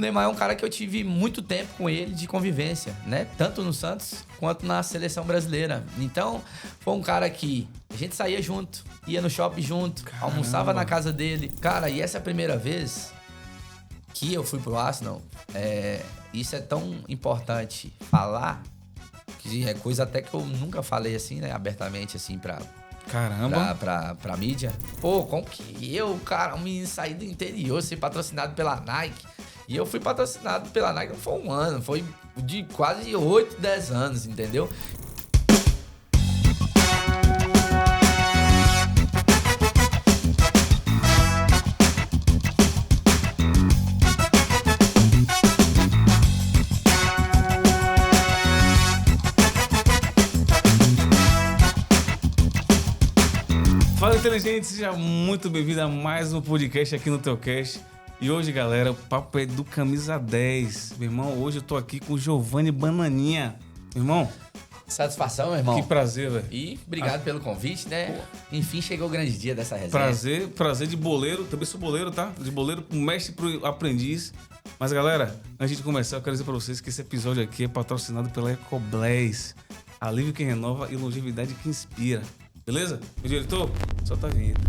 O Neymar é um cara que eu tive muito tempo com ele de convivência, né? Tanto no Santos quanto na seleção brasileira. Então, foi um cara que a gente saía junto, ia no shopping junto, almoçava na casa dele. Cara, e essa é a primeira vez que eu fui pro Arsenal. Isso é tão importante falar, que é coisa até que eu nunca falei assim, né? Abertamente, assim, pra mídia. Pô, como que eu, cara, um menino sair do interior, ser patrocinado pela Nike. E eu fui patrocinado pela Nike, não foi um ano, foi de quase 8, 10 anos, entendeu? Fala, inteligente, seja muito bem-vindo a mais um podcast aqui no Teocast. E hoje, galera, o papo é do Camisa 10. Meu irmão, hoje eu tô aqui com o Giovanni Bananinha. Meu irmão, satisfação, meu irmão. Que prazer, velho. E obrigado pelo convite, né? Enfim, chegou o grande dia dessa resenha. Prazer de boleiro. Também sou boleiro, tá? De boleiro pro mestre pro aprendiz. Mas, galera, antes de começar, eu quero dizer pra vocês que esse episódio aqui é patrocinado pela Ecoblés. Alívio que renova e longevidade que inspira. Beleza? Meu diretor, solta a vinheta.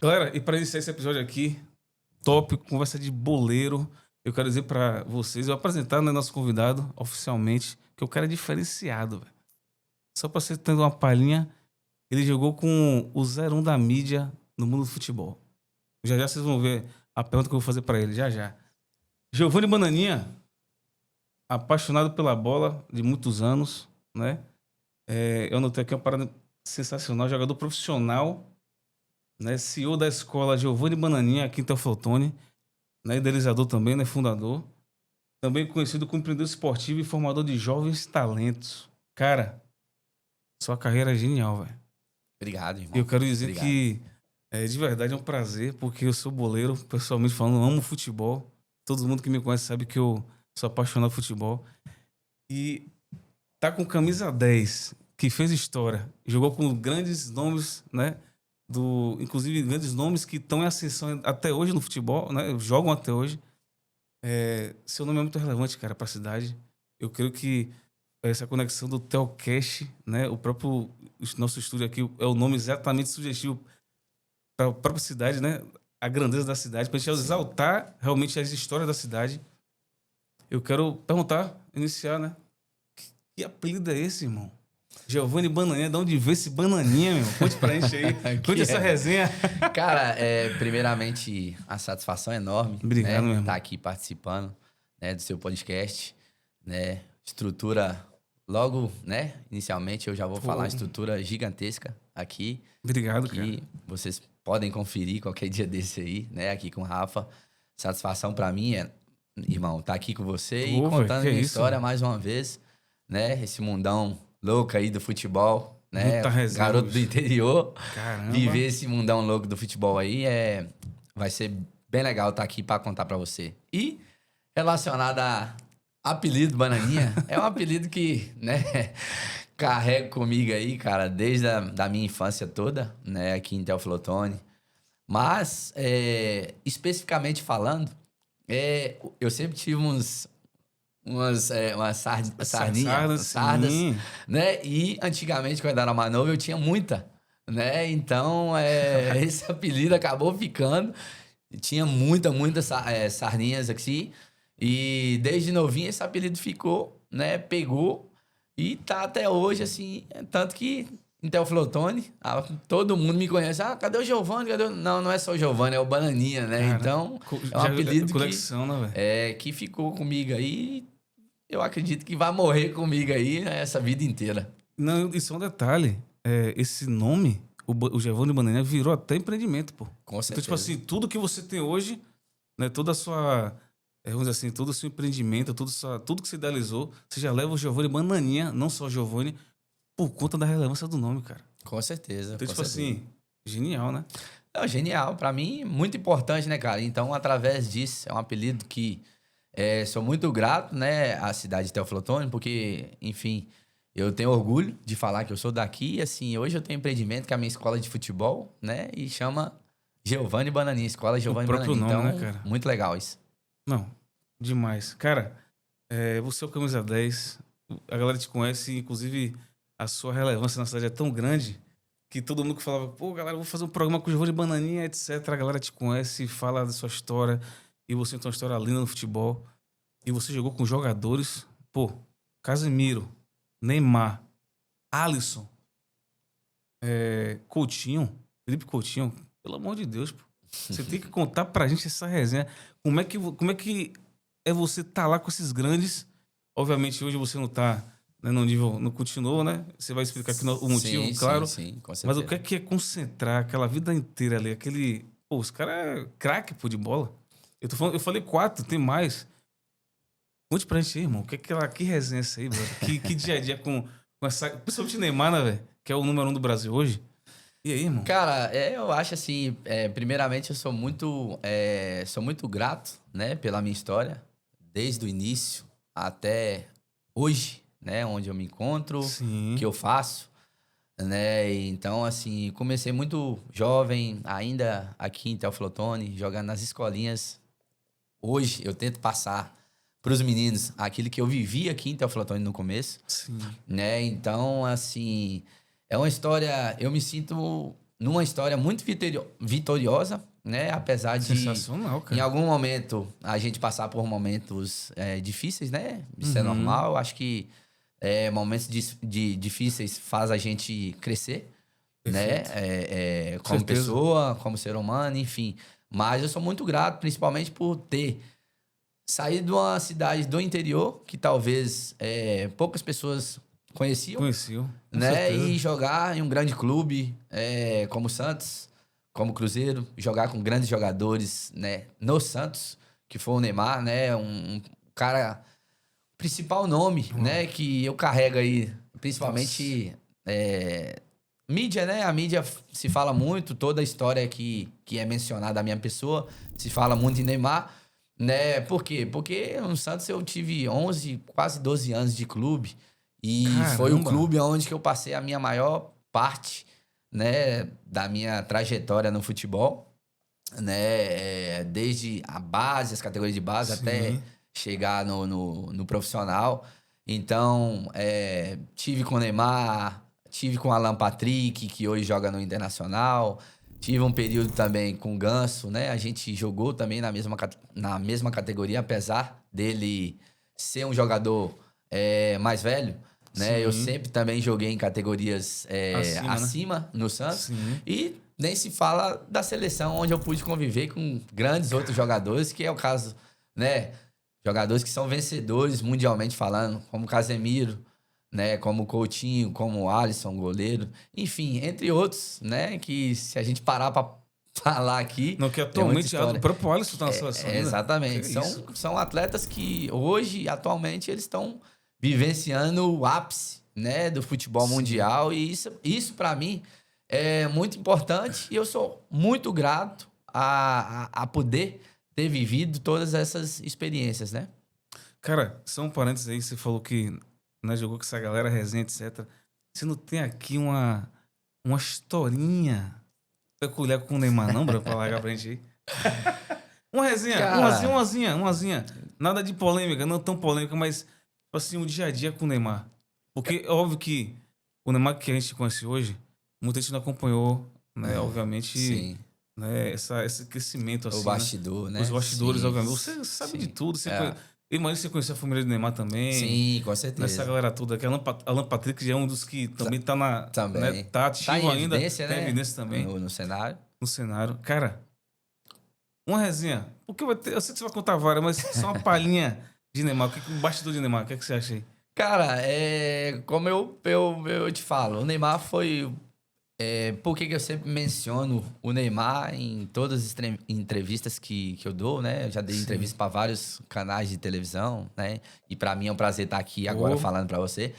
Galera, e para iniciar esse episódio aqui, top, conversa de boleiro, eu quero dizer para vocês, eu apresentar, né, nosso convidado oficialmente, que o cara é diferenciado, velho. Só para você ter uma palhinha, ele jogou com o 01 da mídia no mundo do futebol. Já vocês vão ver a pergunta que eu vou fazer para ele, já. Giovanni Bananinha, apaixonado pela bola de muitos anos, né? Eu notei aqui uma parada sensacional, jogador profissional, né, CEO da escola Giovanni Bananinha, aqui em Teoflotone, né, idealizador também, né, fundador. Também conhecido como empreendedor esportivo e formador de jovens talentos. Cara, sua carreira é genial, velho. Obrigado, irmão. Eu quero dizer que, de verdade, é um prazer, porque eu sou boleiro, pessoalmente falando, amo futebol. Todo mundo que me conhece sabe que eu sou apaixonado por futebol. E tá com camisa 10, que fez história, jogou com grandes nomes, né? Inclusive grandes nomes que estão em ascensão até hoje no futebol, né? Jogam até hoje. Seu nome é muito relevante, cara, para a cidade. Eu creio que essa conexão do Teocast, né? O próprio nosso estúdio aqui é o nome exatamente sugestivo para a própria cidade, né? A grandeza da cidade, para a gente exaltar realmente as histórias da cidade. Eu quero perguntar, iniciar, né? Que apelido é esse, irmão? Giovanni Bananinha, de onde veio esse Bananinha, meu? Conte pra gente aí. Conte essa resenha. Cara, primeiramente, a satisfação é enorme. Obrigado, né? meu irmão. Estar aqui participando, né, do seu podcast. Né? Estrutura, logo, né? Inicialmente, eu já vou falar uma estrutura gigantesca aqui. Obrigado, que cara. Vocês podem conferir qualquer dia desse aí, né? Aqui com o Rafa. Satisfação pra mim irmão, estar aqui com você e contando minha história mais uma vez. Né? Esse mundão louco aí do futebol, né? Garoto do interior. Caramba. Viver esse mundão louco do futebol aí vai ser bem legal estar aqui para contar para você. E relacionado a apelido Bananinha, é um apelido que, né, carrego comigo aí, cara, desde da minha infância toda, né, aqui em Teoflotone. Mas, especificamente falando, eu sempre tive umas sardas, né? E antigamente, quando eu era mais novo, eu tinha muita, né? Então, esse apelido acabou ficando. Tinha muita sardinhas aqui. E desde novinho esse apelido ficou, né? Pegou e tá até hoje, assim. Tanto que em Teoflotone, todo mundo me conhece. Cadê o Giovanni? Não é só o Giovanni, é o Bananinha, né? Cara, então, é um apelido conexão, né, que ficou comigo aí. Eu acredito que vai morrer comigo aí, né, essa vida inteira. Não, isso é um detalhe. Esse nome, o Giovanni Bananinha, virou até empreendimento, pô. Com certeza. Então, tipo assim, tudo que você tem hoje, né, toda a sua... vamos dizer assim, todo o seu empreendimento, tudo que você idealizou, você já leva o Giovanni Bananinha, não só o Giovanni, por conta da relevância do nome, cara. Com certeza. Então, tipo assim, genial, né? Não, genial. Pra mim, muito importante, né, cara? Então, através disso, é um apelido que Sou muito grato, né, à cidade de Teófilo Otoni, porque, enfim, eu tenho orgulho de falar que eu sou daqui. E, assim, hoje eu tenho um empreendimento que é a minha escola de futebol, né, e chama Giovanni Bananin, Escola Giovanni O próprio Bananin. nome, Então, né, cara? muito legal isso. Não, demais. Cara, você é o camisa 10, a galera te conhece, inclusive a sua relevância na cidade é tão grande que todo mundo que falava, pô, galera, eu vou fazer um programa com o Giovanni Bananinha, etc. A galera te conhece, fala da sua história, e você tem uma história linda no futebol. E você jogou com jogadores, pô, Casemiro, Neymar, Alisson, Coutinho, Felipe Coutinho, pelo amor de Deus, pô. Você tem que contar pra gente essa resenha. Como é que é você tá lá com esses grandes? Obviamente, hoje você não tá, né, no nível, não continuou, né? Você vai explicar aqui o motivo, Sim, claro. sim, com certeza. Mas o que é concentrar aquela vida inteira ali, aquele... Pô, os caras é craque, pô, de bola. Eu falei 4, tem mais. Conte pra gente aí, irmão. Que resenha é essa aí, velho? Que dia a dia com essa... Principalmente o Neymar, né, velho? Que é o número 1 do Brasil hoje. E aí, irmão? Cara, eu acho assim, primeiramente eu sou muito grato, né, pela minha história, desde o início até hoje, né, onde eu me encontro, Sim. que eu faço, né, então assim, comecei muito jovem, ainda aqui em Teófilo Otoni, jogando nas escolinhas. Hoje eu tento passar para os meninos aquilo que eu vivi aqui em Teófilo Otoni no começo, Sim. né, então assim... É uma história, eu me sinto numa história muito vitoriosa, né? Apesar de, Sensacional, cara. em algum momento, a gente passar por momentos difíceis, né? Isso é Uhum. normal. Acho que momentos difíceis faz a gente crescer, Perfeito. né? Com Como certeza. pessoa, como ser humano, enfim. Mas eu sou muito grato, principalmente por ter saído de uma cidade do interior, que talvez poucas pessoas conheciam, Conheceu. Com né? certeza. E jogar em um grande clube como o Santos, como o Cruzeiro, jogar com grandes jogadores, né? No Santos, que foi o Neymar, né? Um cara, principal nome, né? Que eu carrego aí, principalmente mídia, né? A mídia se fala muito, toda a história que é mencionada da minha pessoa, se fala muito em Neymar, né? Por quê? Porque no Santos eu tive 11, quase 12 anos de clube. E foi o Caramba. clube onde que eu passei a minha maior parte, né, da minha trajetória no futebol, né, desde a base, as categorias de base, Sim. até chegar no profissional. Então, tive com o Neymar, tive com o Alan Patrick, que hoje joga no Internacional, tive um período também com o Ganso, né, a gente jogou também na mesma categoria, apesar dele ser um jogador mais velho, né? Sim. Eu sempre também joguei em categorias acima, né? no Santos. Sim. E nem se fala da seleção, onde eu pude conviver com grandes outros jogadores, que é o caso, né? Jogadores que são vencedores mundialmente falando, como Casemiro, né? Como Coutinho, como Alisson, goleiro. Enfim, entre outros, né? Que se a gente parar pra falar aqui... Não, que tem muita atualmente história. o próprio Alisson tá na seleção. Né? Exatamente. Que isso? São atletas que hoje, atualmente, eles estão vivenciando o ápice, né, do futebol Sim. mundial. E isso para mim é muito importante. E eu sou muito grato a poder ter vivido todas essas experiências, né? Cara, só um parênteses aí, você falou que, né, jogou com essa galera, resenha, etc. Você não tem aqui uma historinha peculiar com o Neymar, não, bro, pra largar pra gente aí? Uma resenha, Cara, umazinha. Nada de polêmica, não tão polêmica, mas, tipo assim, o dia a dia com o Neymar. Porque é óbvio que o Neymar que a gente conhece hoje, muita gente não acompanhou, né, obviamente, sim. né, esse crescimento, assim, O bastidor, né? Os bastidores, Sim, obviamente. Você sabe sim. de tudo, eu imagino que você conheceu a família do Neymar também. Sim, com Nessa certeza. galera toda aqui. Alan Patrick já é um dos que também tá na. Também. Né, tá ativo Tá em ainda. evidência, Tá em né? evidência também. No cenário. No cenário. Cara, uma resenha. Porque eu sei que você vai contar várias, mas só uma palhinha de Neymar. O bastidor de Neymar, o que você acha aí? Cara, como eu te falo, o Neymar foi... por que eu sempre menciono o Neymar em todas as entrevistas que eu dou, né? Eu já dei entrevista para vários canais de televisão, né? E para mim é um prazer estar aqui agora falando para você.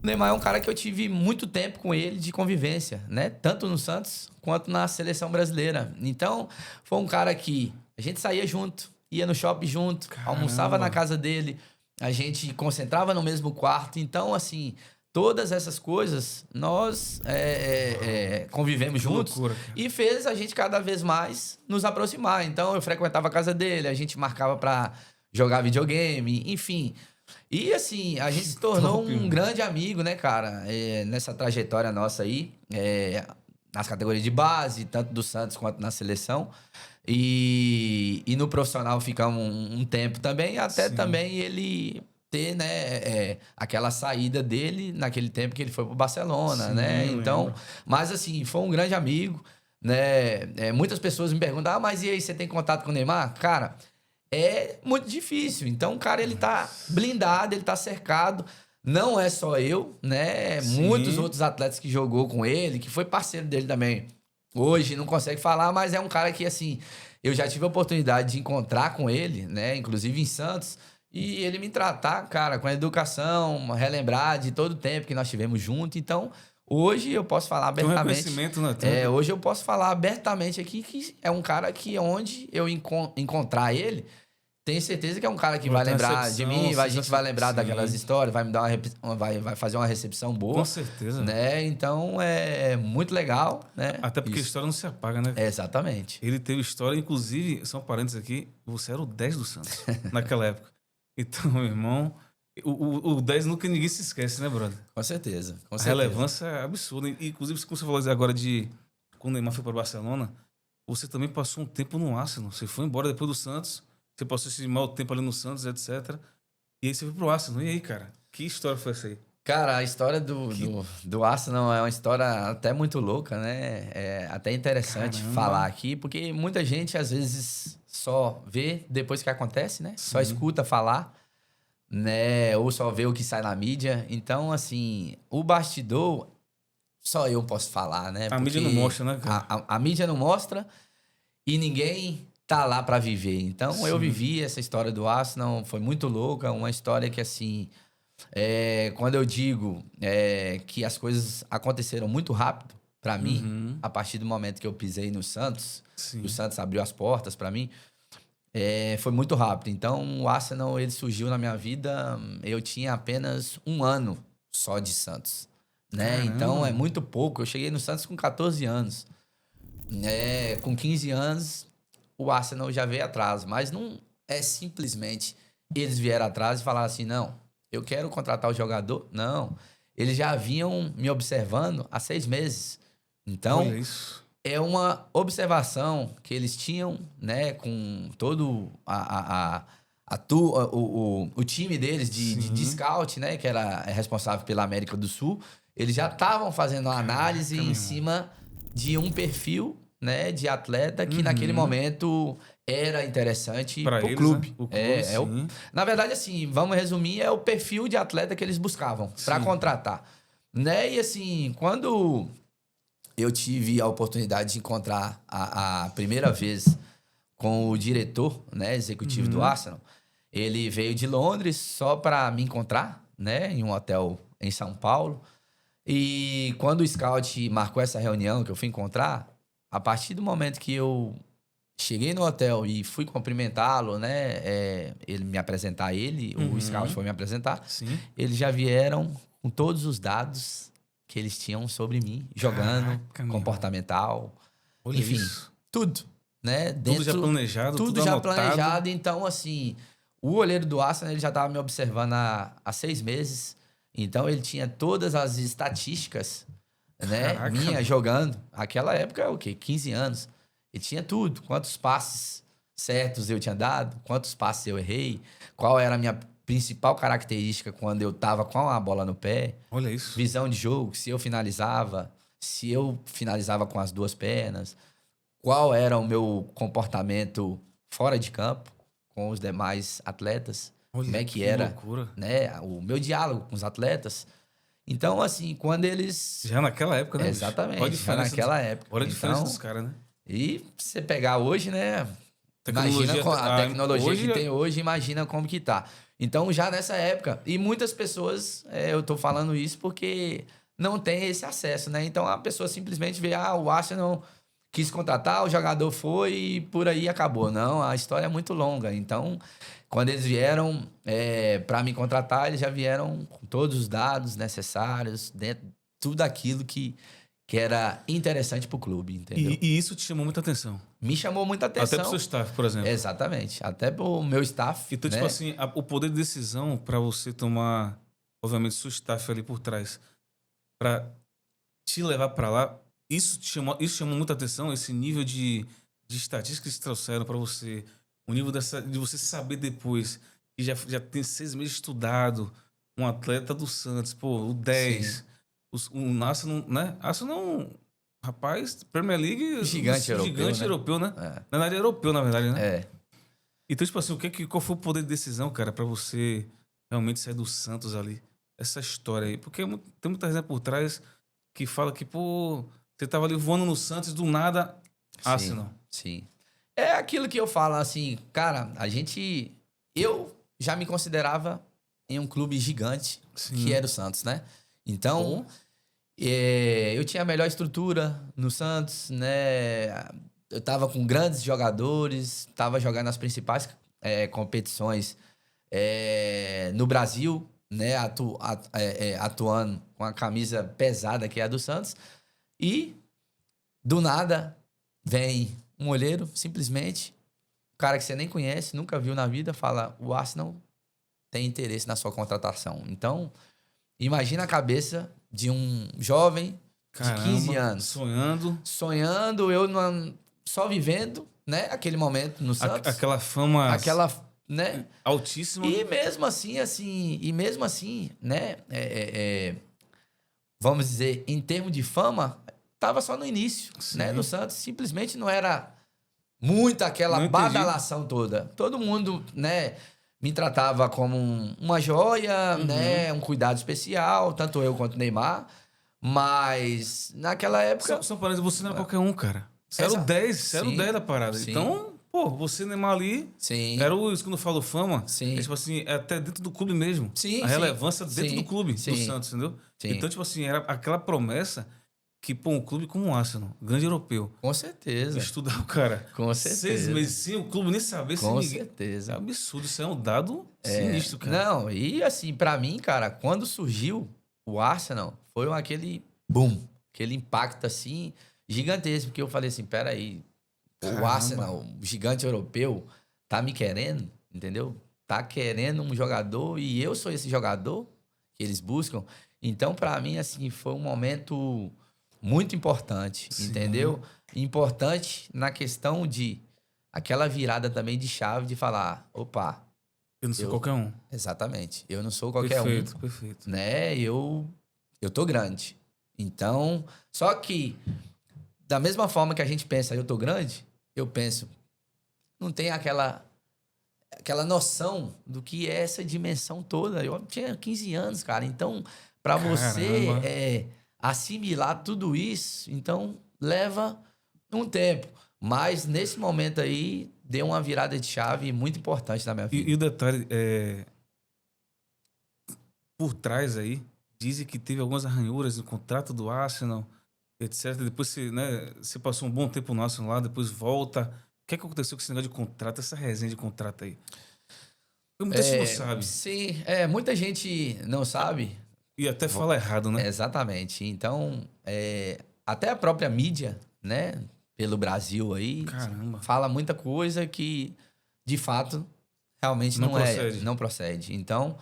O Neymar é um cara que eu tive muito tempo com ele de convivência, né? Tanto no Santos quanto na seleção brasileira. Então, foi um cara que a gente saía junto. ia no shopping junto, almoçava na casa dele, a gente concentrava no mesmo quarto. Então, assim, todas essas coisas nós convivemos juntos, loucura, e fez a gente cada vez mais nos aproximar. Então, eu frequentava a casa dele, a gente marcava pra jogar videogame, enfim. E assim, a gente se tornou um grande amigo, né, cara? Nessa trajetória nossa aí, nas categorias de base, tanto do Santos quanto na seleção. E no profissional ficamos um tempo também, até também ele ter, né, aquela saída dele naquele tempo que ele foi pro Barcelona, né? Então, mas assim, foi um grande amigo, né? Muitas pessoas me perguntam, mas e aí, você tem contato com o Neymar? Cara, é muito difícil. Então, o cara, ele tá blindado, ele tá cercado. Não é só eu, né? Muitos outros atletas que jogou com ele, que foi parceiro dele também. Hoje não consegue falar, mas é um cara que, assim, eu já tive a oportunidade de encontrar com ele, né? Inclusive em Santos. E ele me tratar, cara, com a educação, relembrar de todo o tempo que nós tivemos junto. Então, hoje eu posso falar abertamente. Né? Hoje eu posso falar abertamente aqui que é um cara que, onde eu encontrar ele, tenho certeza que é um cara que vai lembrar de mim, a gente vai lembrar daquelas histórias, vai me dar vai fazer uma recepção boa. Com certeza. Né? Então é muito legal, né? Até porque a história não se apaga, né? Exatamente. Ele teve história, inclusive, são parênteses aqui, você era o 10 do Santos naquela época. Então, meu irmão, o 10 nunca ninguém se esquece, né, brother? Com certeza. A relevância é absurda. Inclusive, como você falou agora de quando o Neymar foi para o Barcelona, você também passou um tempo no Arsenal. Você foi embora depois do Santos. Você passou esse mau tempo ali no Santos, etc. E aí você foi pro Arsenal. E aí, cara? Que história foi essa aí? Cara, a história do Arsenal é uma história até muito louca, né? É até interessante falar aqui, porque muita gente, às vezes, só vê depois que acontece, né? Só escuta falar, né? Ou só vê o que sai na mídia. Então, assim, o bastidor, só eu posso falar, né? A mídia não mostra, né, cara? A mídia não mostra e ninguém tá lá para viver. Então, eu vivi essa história do Arsenal, foi muito louca, uma história que, assim, quando eu digo que as coisas aconteceram muito rápido para mim, a partir do momento que eu pisei no Santos, o Santos abriu as portas para mim, foi muito rápido. Então, o Arsenal, ele surgiu na minha vida, eu tinha apenas 1 ano só de Santos, né? Então, é muito pouco. Eu cheguei no Santos com 14 anos. Com 15 anos, o Arsenal já veio atrás, mas não é simplesmente eles vieram atrás e falaram assim, não, eu quero contratar o jogador. Não, eles já vinham me observando há 6 meses. Então, é uma observação que eles tinham, né, com todo o time deles de scout, né, que era responsável pela América do Sul. Eles já estavam fazendo uma análise em cima de um perfil, né, de atleta que naquele momento era interessante para o clube. Né? Na verdade, assim, vamos resumir, é o perfil de atleta que eles buscavam para contratar. Né? E assim, quando eu tive a oportunidade de encontrar a primeira vez com o diretor, né, executivo do Arsenal, ele veio de Londres só para me encontrar, né, em um hotel em São Paulo. E quando o scout marcou essa reunião que eu fui encontrar, a partir do momento que eu cheguei no hotel e fui cumprimentá-lo, né? Ele me apresentar o scout foi me apresentar. Eles já vieram com todos os dados que eles tinham sobre mim, jogando, comportamental, enfim, tudo, né? Tudo já planejado, tudo já planejado. Então, assim, o olheiro do Arsenal, ele já estava me observando há 6 meses. Então, ele tinha todas as estatísticas, né, minha jogando. Aquela época, o quê? 15 anos. Ele tinha tudo. Quantos passes certos eu tinha dado, quantos passes eu errei, qual era a minha principal característica quando eu tava com a bola no pé. Olha isso. Visão de jogo, se eu finalizava com as 2 pernas, qual era o meu comportamento fora de campo com os demais atletas, como é que era, loucura, né, o meu diálogo com os atletas. Então, assim, quando eles... Já naquela época, né? Exatamente, já naquela época. Olha a diferença dos caras, né? E você pegar hoje, né? Imagina a tecnologia que tem hoje, imagina como que tá. Então, já nessa época, e muitas pessoas, eu tô falando isso porque não tem esse acesso, né? Então, a pessoa simplesmente vê, o Arsenal quis contratar, o jogador foi e por aí acabou. Não, a história é muito longa. Então, quando eles vieram para me contratar, eles já vieram com todos os dados necessários, dentro, tudo aquilo que era interessante pro clube, entendeu? E isso te chamou muita atenção? Me chamou muita atenção. Até pro seu staff, por exemplo. Exatamente. Até pro meu staff. Então, né? tipo assim, o poder de decisão para você tomar, obviamente, seu staff ali por trás, para te levar para lá, isso chamou muita atenção, esse nível de estatística que eles trouxeram para você, o nível de você saber depois, que já tem 6 meses estudado, um atleta do Santos, pô, o 10, o Arsenal, né? Arsenal, rapaz, Premier League... Gigante europeu, né? Na verdade, europeu, na verdade, né? É. Então, tipo assim, qual foi o poder de decisão, cara, para você realmente sair do Santos ali? Essa história aí. Porque tem muita gente por trás que fala que, pô, você tava ali voando no Santos, do nada, Arsenal. Sim. É aquilo que eu falo, assim, cara, eu já me considerava em um clube gigante, que era o Santos, né? Então, eu tinha a melhor estrutura no Santos, né? Eu tava com grandes jogadores, tava jogando nas principais competições no Brasil, né? Atuando com a camisa pesada que é a do Santos. E, do nada, vem um olheiro, simplesmente, um cara que você nem conhece, nunca viu na vida, fala: o Arsenal tem interesse na sua contratação. Então, imagina a cabeça de um jovem de 15 anos. Sonhando, eu só vivendo, né? Aquele momento no Santos. Aquela fama... né? Altíssima. E mesmo assim, né? Vamos dizer, em termos de fama, tava só no início, né? No Santos, simplesmente não era muito aquela badalação toda. Todo mundo, né? Me tratava como uma joia, né? Um cuidado especial, tanto eu quanto o Neymar. Mas, naquela época... Só parece, você não é qualquer um, cara. Você era o 10, você era o 10 da parada. Sim. Então, pô, você, Neymar ali... Sim. Era isso quando eu falo fama. Sim. Tipo assim, é até dentro do clube mesmo. Sim, a relevância dentro do clube, do Sim. Santos, entendeu? Sim. Então, tipo assim, era aquela promessa que, pô, um clube como o Arsenal, grande europeu. Com certeza. Estudar o cara. Com certeza. 6 meses sem o clube nem saber. Com certeza. É absurdo, isso é um dado sinistro, cara. Não, e assim, pra mim, cara, quando surgiu o Arsenal, foi aquele boom, aquele impacto assim, gigantesco, porque eu falei assim, peraí, o Arsenal, o gigante europeu, tá me querendo, entendeu? Tá querendo um jogador e eu sou esse jogador que eles buscam. Então, pra mim, assim, foi um momento muito importante, entendeu? Importante na questão de aquela virada também de chave de falar, opa... Eu não sou qualquer um. Exatamente. Eu não sou qualquer um. Perfeito. Né? Eu tô grande. Então, só que da mesma forma que a gente pensa, eu tô grande, eu penso, não tem aquela noção do que é essa dimensão toda. Eu tinha 15 anos, cara. Então, para você assimilar tudo isso, então leva um tempo. Mas nesse momento aí, deu uma virada de chave muito importante na minha vida. E o detalhe, por trás aí, dizem que teve algumas arranhuras no contrato do Arsenal, etc. Depois você passou um bom tempo no Arsenal lá, depois volta. O que aconteceu com esse negócio de contrato, essa resenha de contrato aí? Porque muita gente não sabe. Sim, muita gente não sabe. E até fala errado, né? Exatamente. Então, até a própria mídia, né, pelo Brasil aí, fala muita coisa que, de fato, realmente não procede. Então,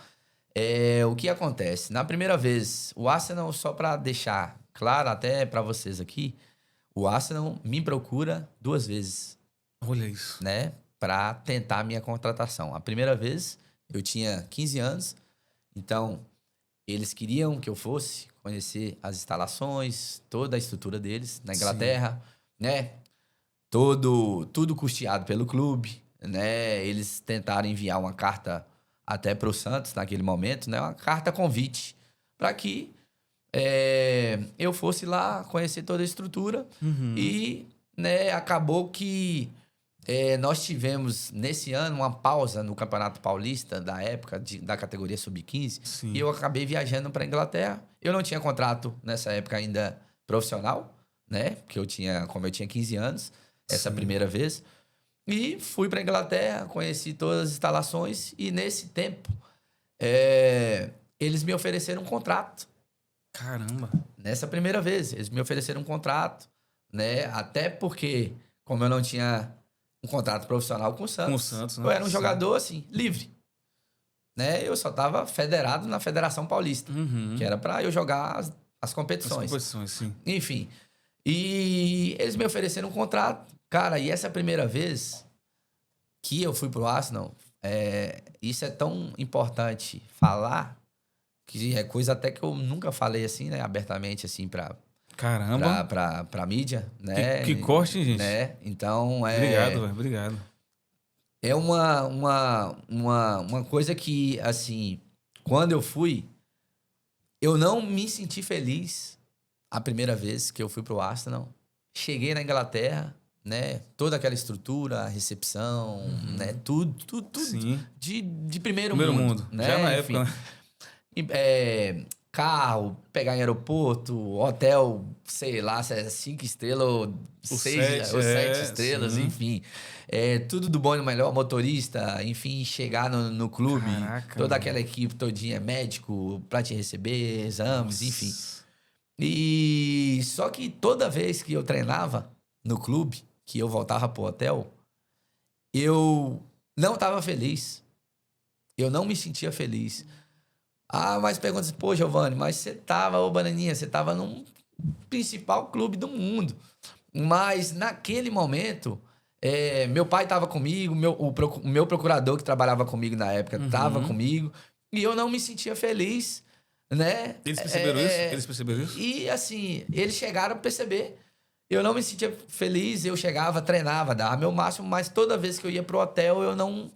o que acontece? Na primeira vez, o Arsenal, só para deixar claro até para vocês aqui, o Arsenal me procura 2 vezes. Olha isso. Né, para tentar a minha contratação. A primeira vez, eu tinha 15 anos, então eles queriam que eu fosse conhecer as instalações, toda a estrutura deles na Inglaterra, né? Tudo custeado pelo clube, né? Eles tentaram enviar uma carta até para o Santos naquele momento, né? Uma carta convite para que eu fosse lá conhecer toda a estrutura e, né, acabou que nós tivemos, nesse ano, uma pausa no Campeonato Paulista, da época, da categoria Sub-15, e eu acabei viajando para a Inglaterra. Eu não tinha contrato, nessa época, ainda profissional, né? Porque como eu tinha 15 anos, essa primeira vez. E fui para Inglaterra, conheci todas as instalações e nesse tempo eles me ofereceram um contrato. Caramba. Nessa primeira vez, eles me ofereceram um contrato, né? Até porque, como eu não tinha um contrato profissional com o Santos, né? eu era um jogador, assim, livre. Né? Eu só estava federado na Federação Paulista, que era para eu jogar as competições. As competições, sim. Enfim. E eles me ofereceram um contrato. Cara, e essa primeira vez que eu fui pro Arsenal, isso é tão importante falar, que é coisa até que eu nunca falei assim, né, abertamente, assim, pra mídia, né? Que corte, hein, gente? Né? Então, Obrigado, velho. Obrigado. É uma coisa que, assim, quando eu fui, eu não me senti feliz a primeira vez que eu fui pro Arsenal. Cheguei na Inglaterra, né? Toda aquela estrutura, a recepção, né? Tudo Sim. de primeiro mundo. Né? Já na época, né? Carro, pegar em aeroporto, hotel, sei lá, se é 5 estrelas ou 6 ou 7 estrelas, sim. enfim. Tudo do bom e do melhor, motorista, enfim, chegar no clube, Caraca, toda mano. aquela equipe todinha, médico, pra te receber, exames, enfim. E só que toda vez que eu treinava no clube, que eu voltava pro hotel, eu não estava feliz. Eu não me sentia feliz. Mas pergunta assim, pô, Giovanni, mas você tava, Bananinha, você tava num principal clube do mundo. Mas naquele momento, meu pai tava comigo, o meu procurador que trabalhava comigo na época tava comigo, e eu não me sentia feliz, né? Eles perceberam isso? Eles perceberam isso? E assim, eles chegaram a perceber. Eu não me sentia feliz, eu chegava, treinava, dava meu máximo, mas toda vez que eu ia pro hotel, eu não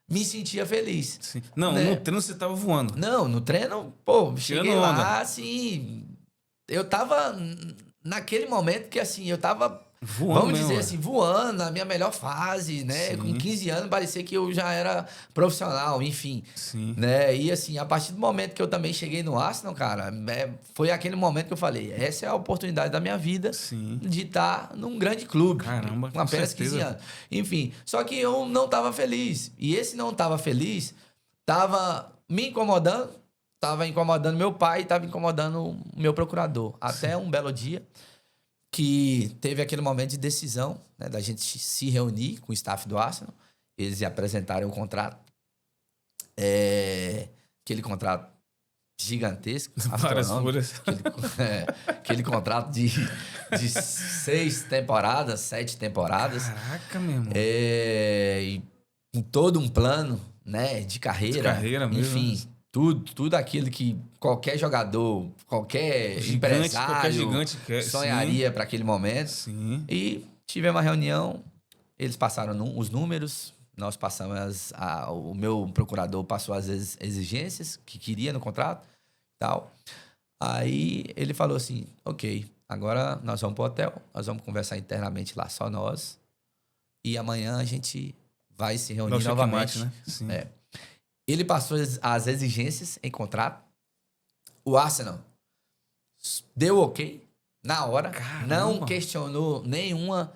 me sentia feliz. Sim. Não, né? No treino você tava voando. Não, no treino, pô, cheguei lá, onda. assim, eu tava naquele momento que, assim, eu tava, voando vamos mesmo, dizer assim, voando, na minha melhor fase, né? Sim. Com 15 anos, parecia que eu já era profissional, enfim. Sim. Né? E, assim, a partir do momento que eu também cheguei no Arsenal, cara, foi aquele momento que eu falei, essa é a oportunidade da minha vida Sim. de estar num grande clube. Caramba, com apenas 15 anos. Enfim, só que eu não tava feliz. E esse não tava feliz tava me incomodando, tava incomodando meu pai, tava incomodando o meu procurador. Até um belo dia que teve aquele momento de decisão, né, da gente se reunir com o staff do Arsenal. Eles apresentaram o contrato. Aquele contrato gigantesco. Várias folhas. Aquele contrato de 6 temporadas, 7 temporadas. Caraca, meu irmão. E com todo um plano, né, de carreira. De carreira mesmo. Enfim, tudo aquilo que qualquer jogador, qualquer empresário qualquer gigante quer, sonharia para aquele momento. Sim. E tivemos uma reunião, eles passaram os números, nós passamos, o meu procurador passou as exigências que queria no contrato e tal. Aí ele falou assim, ok, agora nós vamos pro hotel, nós vamos conversar internamente lá, só nós, e amanhã a gente vai se reunir novamente. Né? Sim. Ele passou as exigências em contrato, o Arsenal deu ok na hora, Caramba. não questionou nenhuma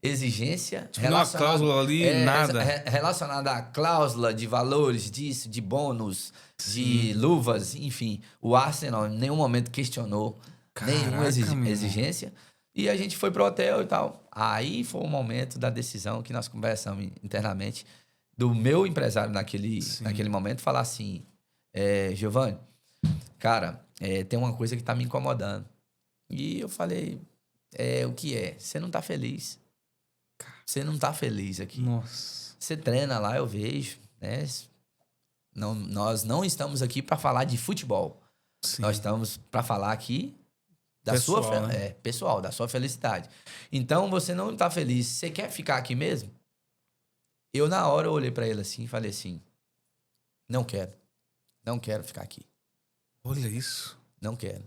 exigência uma cláusula ali, nada relacionada à cláusula de valores disso, de bônus, de luvas, enfim. O Arsenal em nenhum momento questionou nenhuma exigência. E a gente foi pro hotel e tal. Aí foi o momento da decisão que nós conversamos internamente do meu empresário naquele momento falar assim, Giovanni, cara, tem uma coisa que tá me incomodando. E eu falei, o que é? Você não tá feliz. Você não tá feliz aqui. Nossa. Você treina lá, eu vejo, né? Não, nós não estamos aqui para falar de futebol. Sim. Nós estamos para falar aqui da pessoal, pessoal, da sua felicidade. Então, você não tá feliz. Você quer ficar aqui mesmo? Eu, na hora, eu olhei para ele assim e falei assim, não quero. Não quero ficar aqui. Olha isso. Não quero.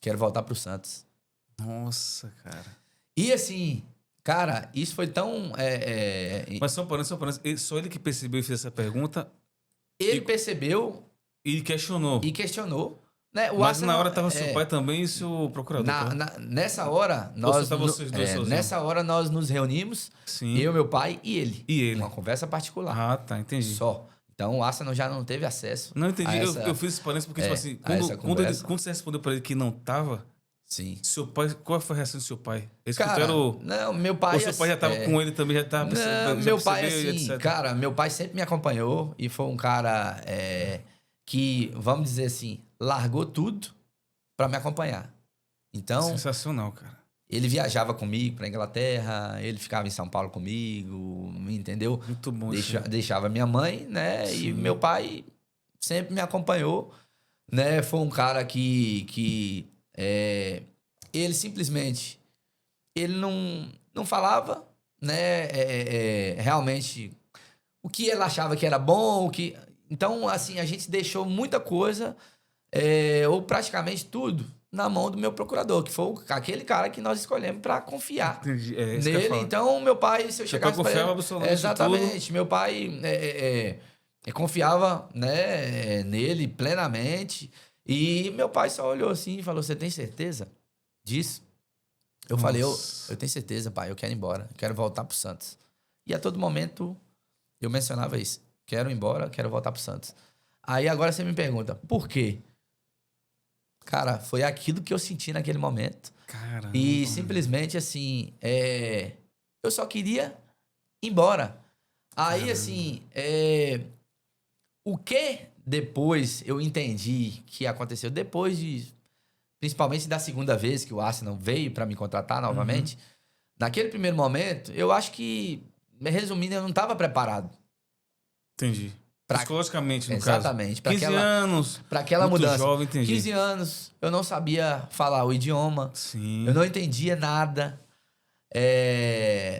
Quero voltar pro Santos. Nossa, cara. E assim... Cara, isso foi tão... Mas só parando. Só ele que percebeu e fez essa pergunta? Ele percebeu... E questionou. E questionou, Né, o Mas Arsenal, na hora tava seu pai também e seu procurador. Nessa hora, nessa hora nós nos reunimos, Sim. eu, meu pai e ele. E ele. Uma conversa particular. Ah, tá, entendi. Só. Então o Arsenal já não teve acesso. Não, entendi. a Eu fiz esse parênteses porque, tipo assim, quando você respondeu pra ele que não tava, sim. seu pai, qual foi a reação do seu pai? Eles Cara, não, meu pai... Ou seu pai já tava com ele também, já tava não, meu pai, assim, etc. Cara, meu pai sempre me acompanhou e foi um cara que, vamos dizer assim, largou tudo pra me acompanhar. Então... Sensacional, cara. Ele viajava comigo pra Inglaterra, ele ficava em São Paulo comigo, entendeu? Muito bom. Deixava minha mãe, né? Sim. E meu pai sempre me acompanhou, né? Foi um cara que ele simplesmente... Ele não falava, né? Realmente, o que ele achava que era bom, o que... Então, assim, a gente deixou muita coisa... ou praticamente tudo, na mão do meu procurador, que foi aquele cara que nós escolhemos para confiar nele. Então, meu pai, se eu chegasse para ele... Exatamente. Tudo. Meu pai confiava, né, nele plenamente. E meu pai só olhou assim e falou, você tem certeza disso? Eu falei, eu tenho certeza, pai, eu quero ir embora. Eu quero voltar pro Santos. E a todo momento eu mencionava isso. Quero ir embora, quero voltar pro Santos. Aí agora você me pergunta, por quê? Cara, foi aquilo que eu senti naquele momento. Caramba. E simplesmente, assim, eu só queria ir embora. Aí, caramba. Assim, o que depois eu entendi que aconteceu, depois de, principalmente da segunda vez que o Arsenal veio para me contratar novamente, naquele primeiro momento, eu acho que, resumindo, eu não estava preparado. Entendi. Psicologicamente, no exatamente, caso. 15 anos. Para aquela mudança. Jovem, entendi. 15 anos, eu não sabia falar o idioma. Sim. Eu não entendia nada.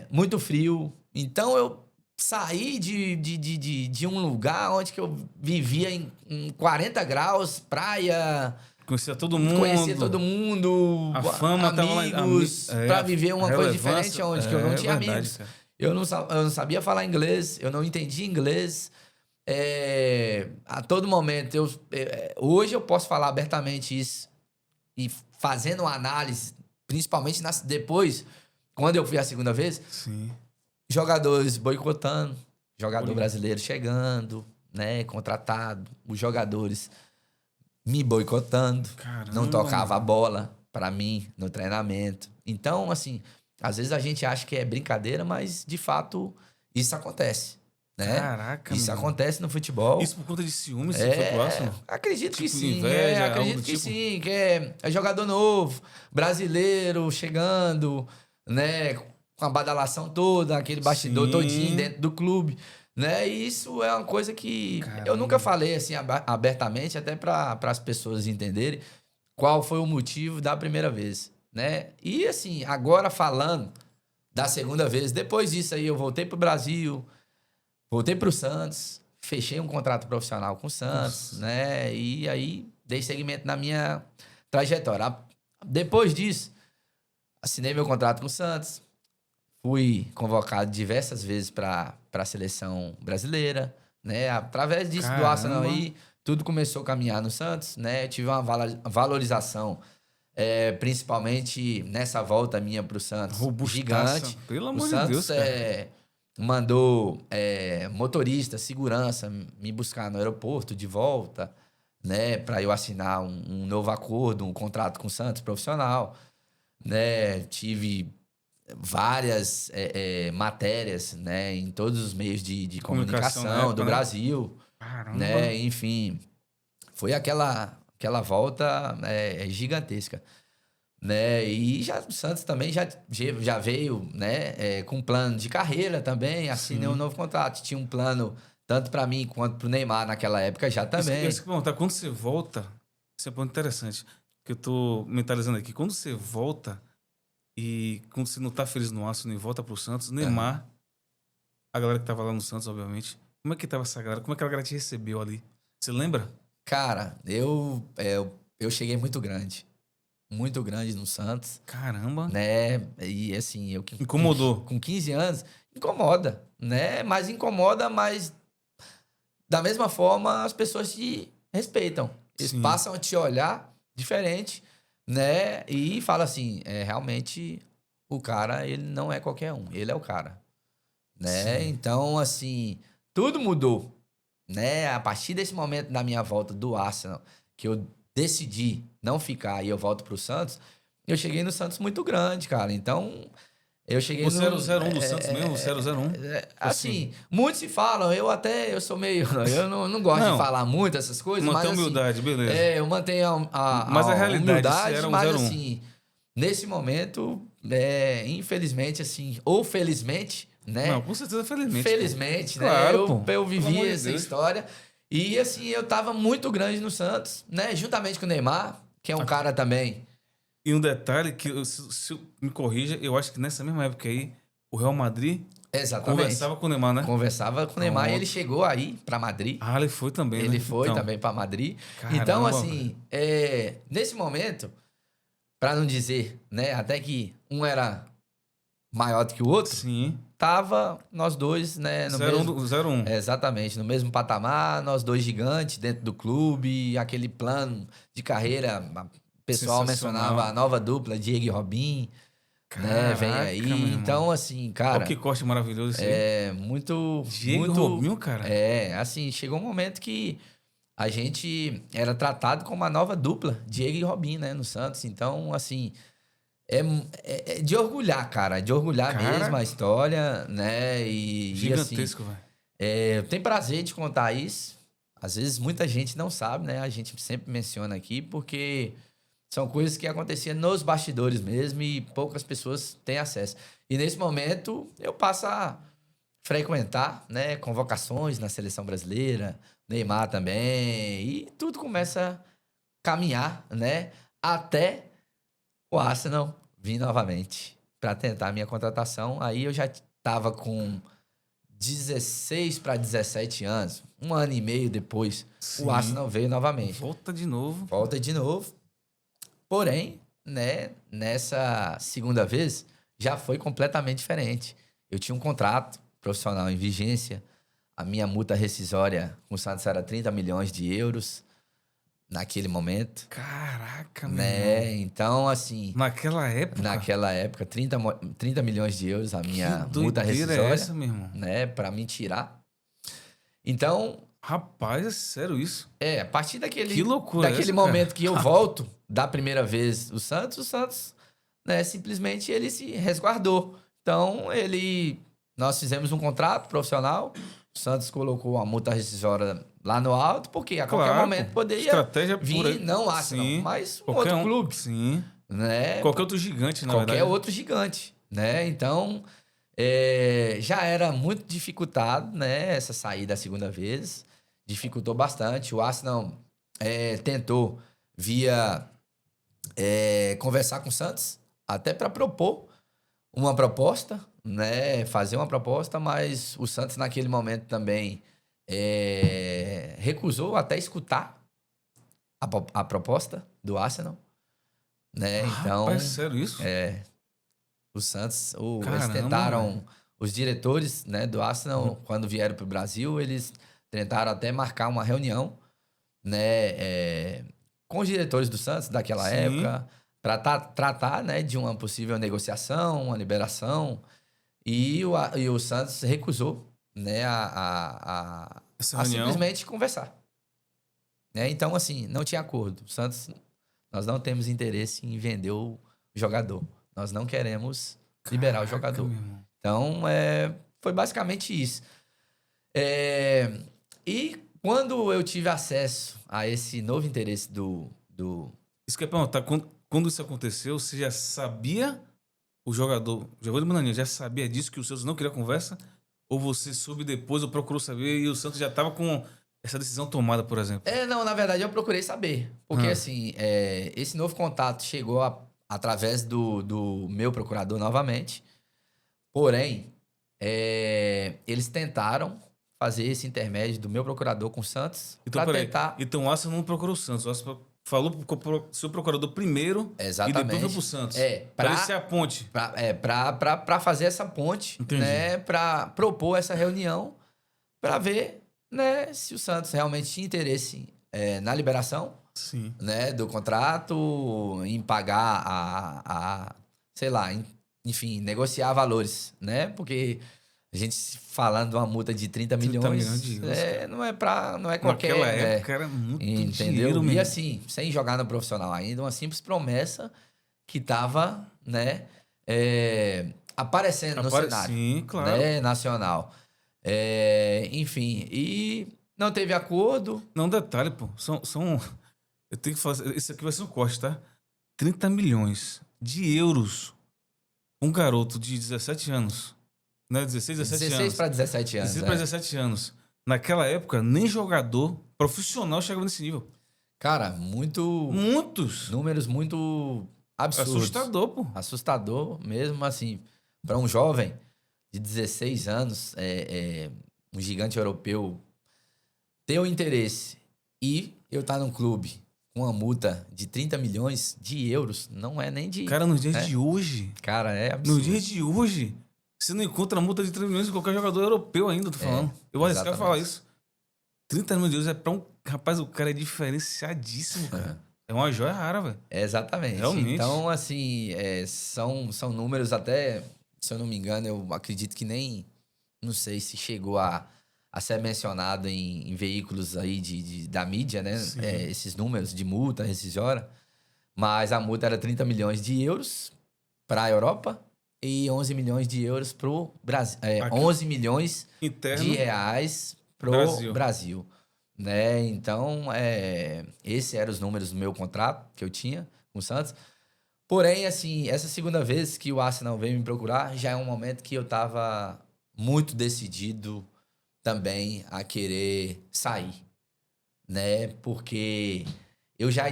Muito frio. Então, eu saí de um lugar onde que eu vivia em 40 graus, praia... Conhecia todo mundo. A fama, amigos, para viver uma coisa diferente, onde que eu não tinha amigos. Eu não sabia falar inglês, eu não entendia inglês. A todo momento, hoje eu posso falar abertamente isso e fazendo uma análise, principalmente depois, quando eu fui a segunda vez, sim. Jogadores boicotando, jogador brasileiro chegando, né, contratado, os jogadores me boicotando, caramba, não tocava a bola pra mim no treinamento. Então, assim, às vezes a gente acha que é brincadeira, mas de fato isso acontece. Né? Caraca, isso acontece no futebol. Isso por conta de ciúmes, se foi próximo? Acredito tipo que sim. Inveja, acredito que sim, que é jogador novo, brasileiro, chegando, né? Com a badalação toda, aquele bastidor todinho dentro do clube. Né? E isso é uma coisa que eu nunca falei assim abertamente, até para as pessoas entenderem qual foi o motivo da primeira vez. Né? E assim, agora falando da segunda vez, depois disso aí eu voltei pro Brasil. Voltei pro Santos, fechei um contrato profissional com o Santos, né? E aí dei seguimento na minha trajetória. Depois disso, assinei meu contrato com o Santos, fui convocado diversas vezes para a seleção brasileira, né? Através disso, do Arsenal aí, tudo começou a caminhar no Santos, né? Eu tive uma valorização, principalmente nessa volta minha pro Santos, gigante. Pelo amor de Deus, cara. Mandou motorista, segurança, me buscar no aeroporto de volta, né, para eu assinar um novo acordo, um contrato com o Santos profissional, né, tive várias matérias, né, em todos os meios de comunicação do Brasil, né, enfim, foi aquela volta gigantesca. Né? E o Santos também já veio, né, com um plano de carreira também, assinei um novo contrato. Tinha um plano tanto para mim quanto para o Neymar naquela época já também. Isso que perguntar, quando você volta, isso é um ponto interessante, que eu tô mentalizando aqui. Quando você volta e quando você não tá feliz no Arsenal e volta pro Santos, Neymar, a galera que tava lá no Santos, obviamente, como é que tava essa galera? Como é que a galera te recebeu ali? Você lembra? Cara, eu cheguei muito grande no Santos. Caramba. Né? E assim, incomodou. Com 15 anos, incomoda, né? Mas incomoda, mas da mesma forma as pessoas te respeitam. Eles Sim. passam a te olhar diferente, né? E fala assim, realmente o cara, ele não é qualquer um, ele é o cara, né? Sim. Então, assim, tudo mudou, né? A partir desse momento da minha volta do Arsenal, que eu decidi não ficar e eu volto pro Santos, eu cheguei no Santos muito grande, cara. Então, eu cheguei Você no... era o 01 do Santos mesmo? Você era o 01? assim, muitos se falam, eu sou meio... Eu não gosto de Não. falar muito essas coisas, Manter mas assim... humildade, beleza. eu mantenho Mas a a realidade, você humildade, era um mas 01. assim, nesse momento, infelizmente, assim, ou felizmente, né? Não, com certeza, felizmente. Felizmente, né? Claro, Eu pô. Pelo vivi amor de essa Deus. história. E assim, eu tava muito grande no Santos, né? Juntamente com o Neymar, que é um cara também. E um detalhe que, se me corrija, eu acho que nessa mesma época aí, o Real Madrid Exatamente. conversava com o Neymar, né? Conversava com o Neymar e ele Pronto. chegou aí pra Madrid. Ah, ele foi também, né? Ele foi Então, também pra Madrid. caramba, Então, assim, velho. nesse momento, pra não dizer, né, até que um era maior do que o outro, Sim. tava nós dois, né, no 01 mesmo... do 01. Exatamente, no mesmo patamar, nós dois gigantes dentro do clube, aquele plano de carreira, o pessoal Sensacional. mencionava a nova dupla, Diego e Robin, né, vem Caraca, aí. meu irmão. Então, assim, Olha cara, que corte maravilhoso esse aí. muito, Diego muito... Robinho, cara. assim, chegou um momento que a gente era tratado como uma nova dupla, Diego e Robin, né, no Santos. Então, assim, é de orgulhar, cara, de orgulhar Cara, mesmo a história, né, e assim, Gigantesco, velho. eu tenho prazer de contar isso. Às vezes muita gente não sabe, né? A gente sempre menciona aqui, porque são coisas que aconteciam nos bastidores mesmo e poucas pessoas têm acesso. E nesse momento eu passo a frequentar, né, convocações na seleção brasileira, Neymar também, e tudo começa a caminhar, né? Até o Arsenal vir novamente para tentar a minha contratação. Aí eu já estava com 16 para 17 anos, um ano e meio depois, Sim. o Arsenal veio novamente. Volta de novo. Volta de novo. Porém, né, nessa segunda vez, já foi completamente diferente. Eu tinha um contrato profissional em vigência, a minha multa rescisória com o Santos era 30 milhões de euros naquele momento, Caraca, meu né? irmão. Então, assim, Naquela época, 30 milhões de euros a minha que multa doideira rescisória, é essa, meu irmão? né, para me tirar. Então, Rapaz, é sério isso? a partir daquele, Que loucura daquele essa, momento cara? que eu volto da primeira vez o Santos, né, simplesmente ele se resguardou. Então, nós fizemos um contrato profissional, o Santos colocou a multa rescisória lá no alto, porque a qualquer Claro, momento pô. poderia Estratégia vir, pura. não Arsenal, Sim. mas um Qualquer outro clube, Sim. né? Qualquer outro gigante, na Qualquer verdade. outro gigante, né? Então, já era muito dificultado, né? Essa saída a segunda vez. Dificultou bastante. O Arsenal tentou conversar com o Santos, até para propor uma proposta, né? Fazer uma proposta, mas o Santos naquele momento também recusou até escutar a proposta do Arsenal, né? Então, Rapaz, sério isso? o Santos, eles Caramba, tentaram, velho. os diretores, né, do Arsenal, quando vieram para o Brasil, eles tentaram até marcar uma reunião, né, com os diretores do Santos daquela Sim. época, para tratar, né, de uma possível negociação, uma liberação, e o Santos recusou, né, Essa a reunião. simplesmente conversar. Né? Então, assim, não tinha acordo. O Santos, nós não temos interesse em vender o jogador. Nós não queremos liberar o Caraca, jogador. meu irmão. Então, foi basicamente isso. E quando eu tive acesso a esse novo interesse do Isso que eu ia perguntar, quando isso aconteceu, você já sabia, o jogador de Bananinha, já sabia disso, que o Santos não queria conversa? Ou você soube depois, ou procurou saber, e o Santos já estava com essa decisão tomada, por exemplo? não, na verdade, eu procurei saber. Porque, assim, esse novo contato chegou através do meu procurador novamente. Porém, eles tentaram fazer esse intermédio do meu procurador com o Santos Então, para peraí. tentar... Então o Arsenal não procurou o Santos. O Arsenal falou pro seu procurador primeiro Exatamente. e depois foi pro Santos. Pra ser a ponte. Pra fazer essa ponte, Entendi. né? Pra propor essa reunião, pra ver, né, se o Santos realmente tinha interesse na liberação Sim. né, do contrato, em pagar sei lá, enfim, negociar valores, né? Porque a gente falando de uma multa de 30 30 milhões milhões, de euros, cara. não é Naquela qualquer, época era muito dinheiro, entendeu? E mesmo. assim, sem jogar no profissional ainda, uma simples promessa que tava, né, aparecendo no cenário, Sim, claro. né, nacional. Enfim, e não teve acordo. Não, detalhe, pô. Eu tenho que fazer. Isso aqui vai ser um corte, tá? 30 milhões de euros. Um garoto de 17 anos. Né? 16, 17 16 anos. para 17 anos. 16 para 17 anos. Naquela época, nem jogador profissional chegava nesse nível. Cara, Muitos. números muito absurdos. Assustador, pô. Assustador mesmo, assim, para um jovem de 16 anos, um gigante europeu ter o interesse e eu estar num clube com uma multa de 30 milhões de euros, não é nem de... Cara, nos dias né? de hoje. Cara, é absurdo. Nos dias de hoje, você não encontra multa de 30 milhões de qualquer jogador europeu ainda, tô falando. Eu vou arriscar falar isso. 30 milhões de euros é pra um... Rapaz, o cara é diferenciadíssimo, cara. É uma joia rara, velho. Exatamente. Realmente. Então, assim, são números até, se eu não me engano, eu acredito que nem... Não sei se chegou a ser mencionado em veículos aí da mídia, né? Esses números de multa rescisória. Mas a multa era 30 milhões de euros para a Europa e 11 milhões de euros para o Brasil. 11 milhões de reais para o Brasil. Né? Então, esses eram os números do meu contrato que eu tinha com o Santos. Porém, assim, essa segunda vez que o Arsenal veio me procurar, já é um momento que eu estava muito decidido também a querer sair, né? Porque eu já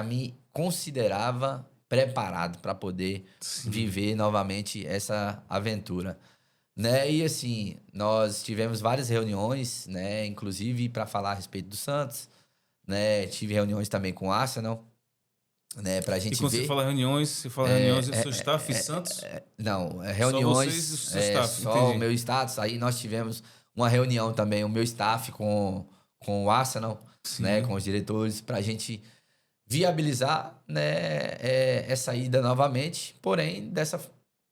me considerava preparado para poder viver novamente essa aventura, né? E assim, nós tivemos várias reuniões, né? Inclusive para falar a respeito do Santos, né? Tive reuniões também com o Arsenal, né? Pra gente ver. E quando você fala reuniões do seu staff e Santos? Não, reuniões. Só vocês e o seu staff, só entendi. o meu status. Aí nós tivemos uma reunião também, o meu staff com o Arsenal, né? Com os diretores, pra gente viabilizar, né? Essa ida novamente. Porém,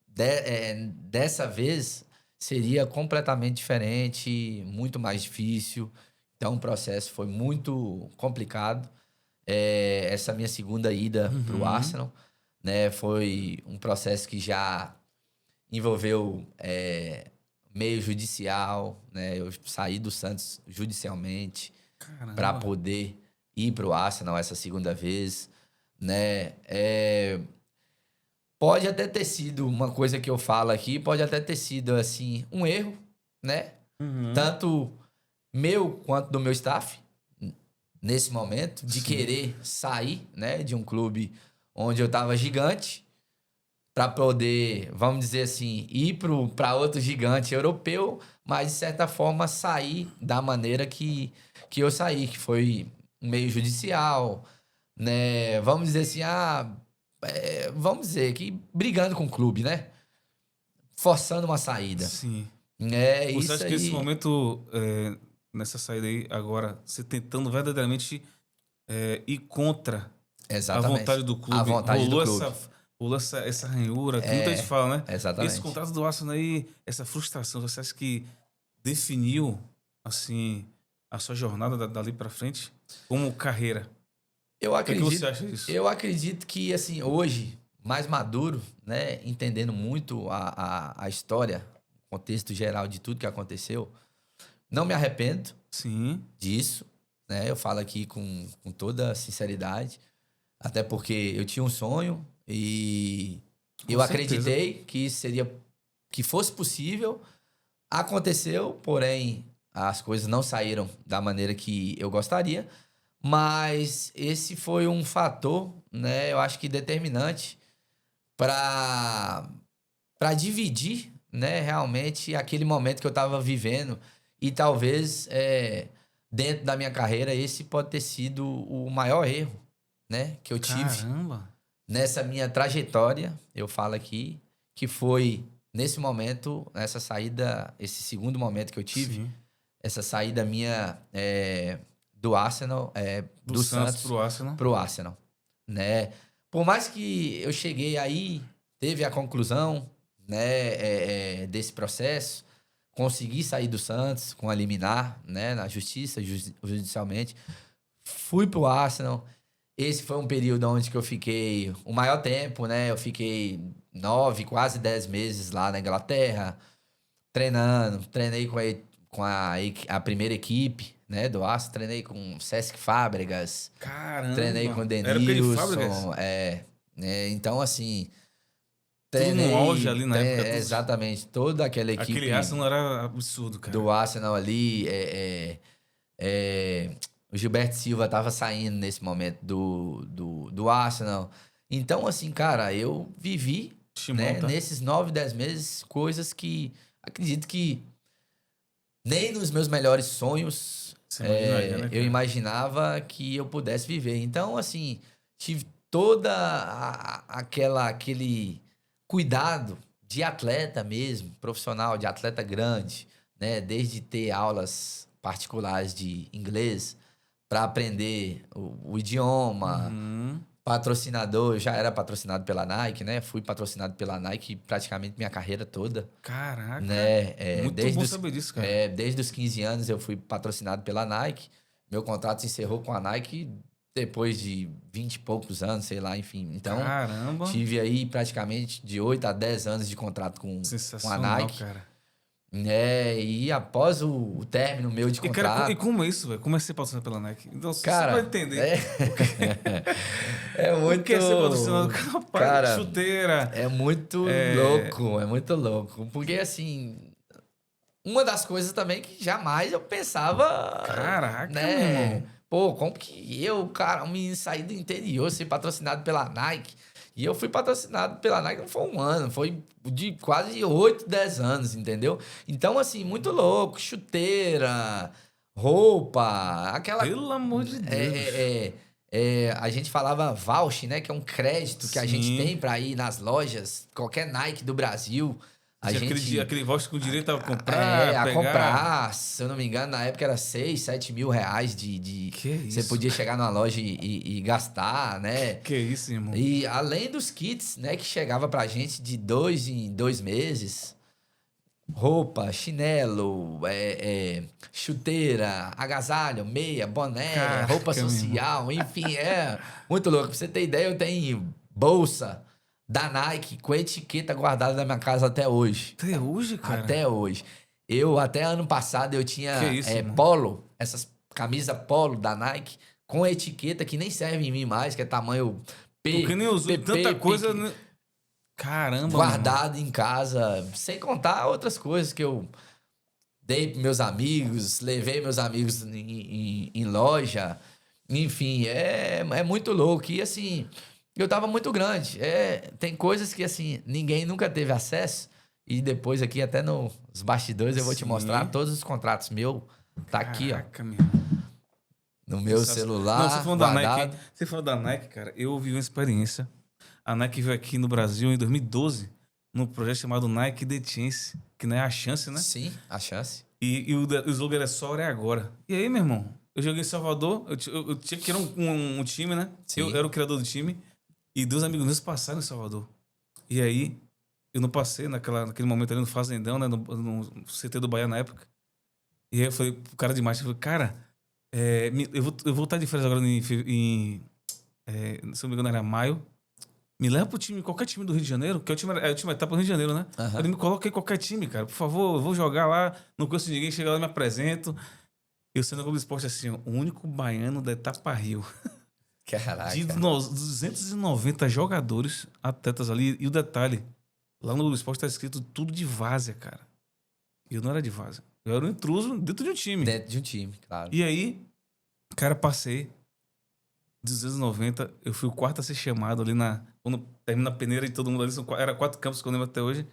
dessa vez seria completamente diferente, muito mais difícil. Então, o processo foi muito complicado. Essa minha segunda ida para o Arsenal, né? Foi um processo que já envolveu meio judicial, né? Eu saí do Santos judicialmente para poder ir para o Arsenal essa segunda vez, né? Pode até ter sido uma coisa que eu falo aqui, pode até ter sido assim um erro, né? Tanto meu quanto do meu staff nesse momento de querer sair, né, de um clube onde eu estava gigante para poder, vamos dizer assim, ir para outro gigante europeu, mas de certa forma sair da maneira que eu saí, que foi um meio judicial, né? Vamos dizer assim, vamos dizer que brigando com o clube, né? Forçando uma saída. Sim. Você isso acha que esse momento, nessa saída aí, agora, você tentando verdadeiramente ir contra a vontade do clube, a vontade do clube. Rolou essa ranhura, que muita gente fala, né? Exatamente. Esse contrato do Arsenal aí, essa frustração, você acha que definiu, assim, a sua jornada dali pra frente como carreira? Eu acredito, o que você acha disso? Eu acredito que, assim, hoje, mais maduro, né? Entendendo muito a história, o contexto geral de tudo que aconteceu, não me arrependo disso, né? Eu falo aqui com toda sinceridade, até porque eu tinha um sonho e eu acreditei que que fosse possível. Aconteceu, porém, as coisas não saíram da maneira que eu gostaria. Mas esse foi um fator, né? Eu acho que determinante para dividir, né? Realmente aquele momento que eu estava vivendo e talvez dentro da minha carreira esse pode ter sido o maior erro, né? Que eu tive nessa minha trajetória. Eu falo aqui que foi nesse momento, nessa saída, esse segundo momento que eu tive, essa saída minha do Arsenal, do Santos pro Arsenal, né? Por mais que eu cheguei aí, teve a conclusão, né, desse processo, consegui sair do Santos com a liminar, né, na justiça, judicialmente, fui pro Arsenal. Esse foi um período onde que eu fiquei o maior tempo, né? Eu fiquei 9, quase 10 meses lá na Inglaterra, treinando. Treinei com a primeira equipe, né, do Arsenal. Treinei com Cesc Fábregas. Caramba! Treinei com Era o de Fábregas? Denilson. Então, assim... Tudo no auge ali na época. Exatamente. Toda aquela equipe... Aquele Arsenal era absurdo, cara. Do Arsenal ali, o Gilberto Silva tava saindo nesse momento do Arsenal. Então, assim, cara, eu vivi, né, nesses 9, 10 meses, coisas que acredito que nem nos meus melhores sonhos eu imaginava que eu pudesse viver. Então, assim, tive toda aquele cuidado de atleta mesmo, profissional, de atleta grande, né? Desde ter aulas particulares de inglês para aprender o idioma, patrocinador, eu já era patrocinado pela Nike, né? Fui patrocinado pela Nike praticamente minha carreira toda. Caraca! Né? Muito bom saber disso, cara. Desde os 15 anos eu fui patrocinado pela Nike. Meu contrato se encerrou com a Nike depois de 20 e poucos anos, sei lá, enfim. Então, caramba, tive aí praticamente de 8 a 10 anos de contrato com a Nike. Cara. E após o término meu de contrato... Cara, e como é isso, velho? Como é ser patrocinado pela Nike? Então, cara, você vai entender. É muito... O que é ser patrocinado? Cara, chuteira. É muito louco, é muito louco. Porque, assim... Uma das coisas também que jamais eu pensava... Caraca, né? meu irmão. Pô, como que eu, cara, um menino sair do interior, ser patrocinado pela Nike... E eu fui patrocinado pela Nike, não foi um ano, foi de quase 8, 10 anos, entendeu? Então, assim, muito louco. Chuteira, roupa, aquela... Pelo amor de Deus. A gente falava voucher, né? Que é um crédito que a gente tem para ir nas lojas, qualquer Nike do Brasil. Aquele voucher com direito a comprar, a comprar, se eu não me engano, na época era 6, 7 mil reais Que isso? Você podia chegar numa loja e gastar, né? Que isso, irmão? E além dos kits, né, que chegava pra gente de 2 em 2 meses, roupa, chinelo, chuteira, agasalho, meia, boné, Caraca, roupa social, enfim, muito louco. Pra você ter ideia, eu tenho bolsa da Nike com etiqueta guardada na minha casa até hoje. Até hoje, cara? Até hoje. Até ano passado, eu tinha polo, essas camisas polo da Nike com etiqueta que nem serve em mim mais, que é tamanho P. Porque nem usou tanta coisa... Caramba, guardado em casa, sem contar outras coisas que eu dei para meus amigos, levei meus amigos em loja. Enfim, é muito louco. E assim... Eu tava muito grande. Tem coisas que, assim, ninguém nunca teve acesso. E depois aqui, até nos bastidores, eu vou te mostrar todos os contratos meus. Tá aqui, ó. No meu celular. Não, você falou da Nike, cara. Eu ouvi uma experiência. A Nike veio aqui no Brasil em 2012, num projeto chamado Nike The Chance, que não é a chance, né? Sim, a chance. E o slogan era só é agora. E aí, meu irmão? Eu joguei em Salvador, eu tinha que ir um time, né? Sim. Eu era o criador do time. E 2 amigos meus passaram em Salvador. E aí, eu não passei naquele momento ali no Fazendão, né? No CT do Bahia na época. E aí eu falei pro cara de marketing, eu falei, cara, eu vou estar de férias agora se não me engano era maio. Me leva pro time, qualquer time do Rio de Janeiro, que o time tá pro Rio de Janeiro, né? Uhum. Ele me coloca em qualquer time, cara. Por favor, eu vou jogar lá, não conheço ninguém, chega lá e me apresento. Eu sendo no Globo Esporte assim, o único baiano da Etapa Rio. Caraca. De 290 jogadores, atletas ali. E o detalhe, lá no Globo Esporte tá escrito tudo de várzea, cara. E eu não era de várzea. Eu era um intruso dentro de um time. Dentro de um time, claro. E aí, cara, passei 290. Eu fui o quarto a ser chamado ali quando termina a peneira e todo mundo ali. Era 4 campos que eu lembro até hoje.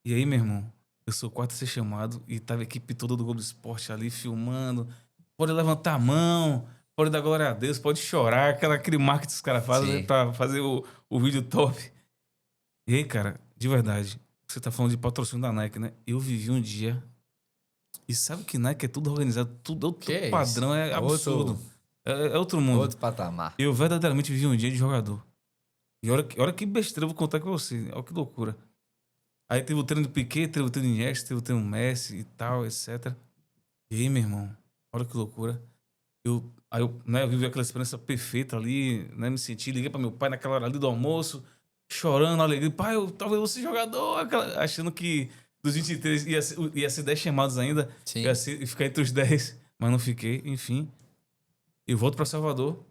E aí, meu irmão, eu sou o quarto a ser chamado. E tava a equipe toda do Globo Esporte ali filmando. Pode levantar a mão. Pode dar glória a Deus, pode chorar, aquele marketing que os caras fazem, né, pra fazer o vídeo top. E aí, cara, de verdade, você tá falando de patrocínio da Nike, né? Eu vivi um dia E sabe que Nike é tudo organizado, tudo Que padrão, isso? é absurdo. É outro mundo. Outro patamar. Eu verdadeiramente vivi um dia de jogador. E olha que besteira eu vou contar com você. Olha que loucura. Aí teve o treino do Piquet, teve o treino do Iniesta, teve o treino do Messi e tal, etc. E aí, meu irmão, olha que loucura. Eu vivi aquela experiência perfeita ali, né? Me senti, liguei pra meu pai naquela hora ali do almoço, chorando, alegria. Pai, talvez eu fosse jogador. Achando que dos 23 ia ser 10 chamados ainda. Sim. Ia ficar entre os 10, mas não fiquei, enfim. Eu volto pra Salvador.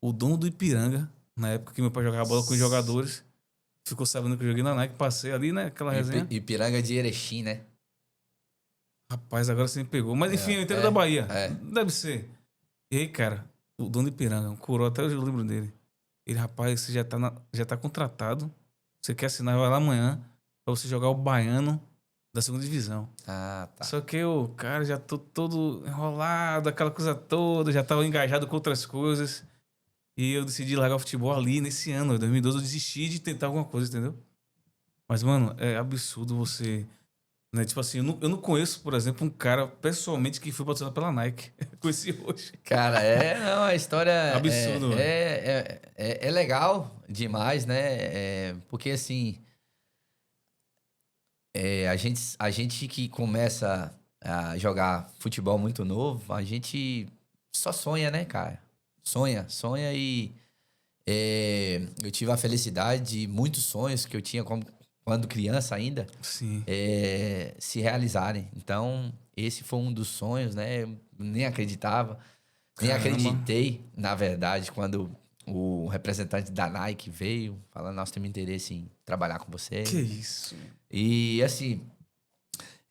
O dono do Ipiranga, na época que meu pai jogava bola com os jogadores, ficou sabendo que eu joguei na Nike, passei ali, né? Aquela resenha. Ipiranga de Erechim, né? Rapaz, agora você me pegou. Mas enfim, eu entendo da Bahia. É. Deve ser. E aí, cara, o dono de Ipiranga, um coroa, até hoje eu lembro dele. Ele, rapaz, você já tá contratado. Você quer assinar, vai lá amanhã pra você jogar o Baiano da segunda divisão. Ah, tá. Só que eu, cara, já tô todo enrolado, aquela coisa toda, já tava engajado com outras coisas. E eu decidi largar o futebol ali nesse ano, em 2012, eu desisti de tentar alguma coisa, entendeu? Mas, mano, é absurdo você... Né? Tipo assim, eu não conheço, por exemplo, um cara pessoalmente que foi patrocinado pela Nike. Conheci hoje. Cara, não, a história Absurdo, mano. é legal demais, né? Porque assim, a gente que começa a jogar futebol muito novo, a gente só sonha, né, cara? Sonha e eu tive a felicidade de muitos sonhos que eu tinha quando criança ainda Sim. se realizarem. Então, esse foi um dos sonhos, né? Eu nem acreditava, nem Caramba. acreditei, na verdade, quando o representante da Nike veio falando, nós temos interesse em trabalhar com você. Que isso? E, assim,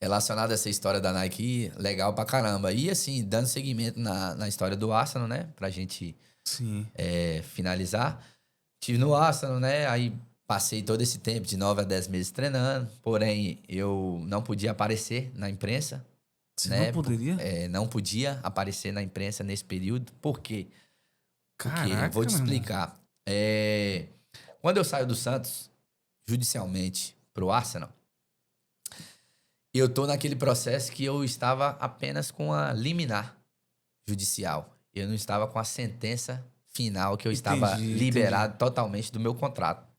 relacionado a essa história da Nike, legal pra caramba. E, assim, dando seguimento na história do Arsenal, né? Pra gente Sim. finalizar. Tive no Arsenal, né? Aí passei todo esse tempo, de 9 a 10 meses treinando. Porém, eu não podia aparecer na imprensa. Você né? não poderia? Não podia aparecer na imprensa nesse período. Por quê? Porque, Caraca, vou te meu irmão. explicar. Quando eu saio do Santos, judicialmente, pro Arsenal, eu tô naquele processo que eu estava apenas com a liminar judicial. Eu não estava com a sentença final, que eu estava liberado totalmente do meu contrato.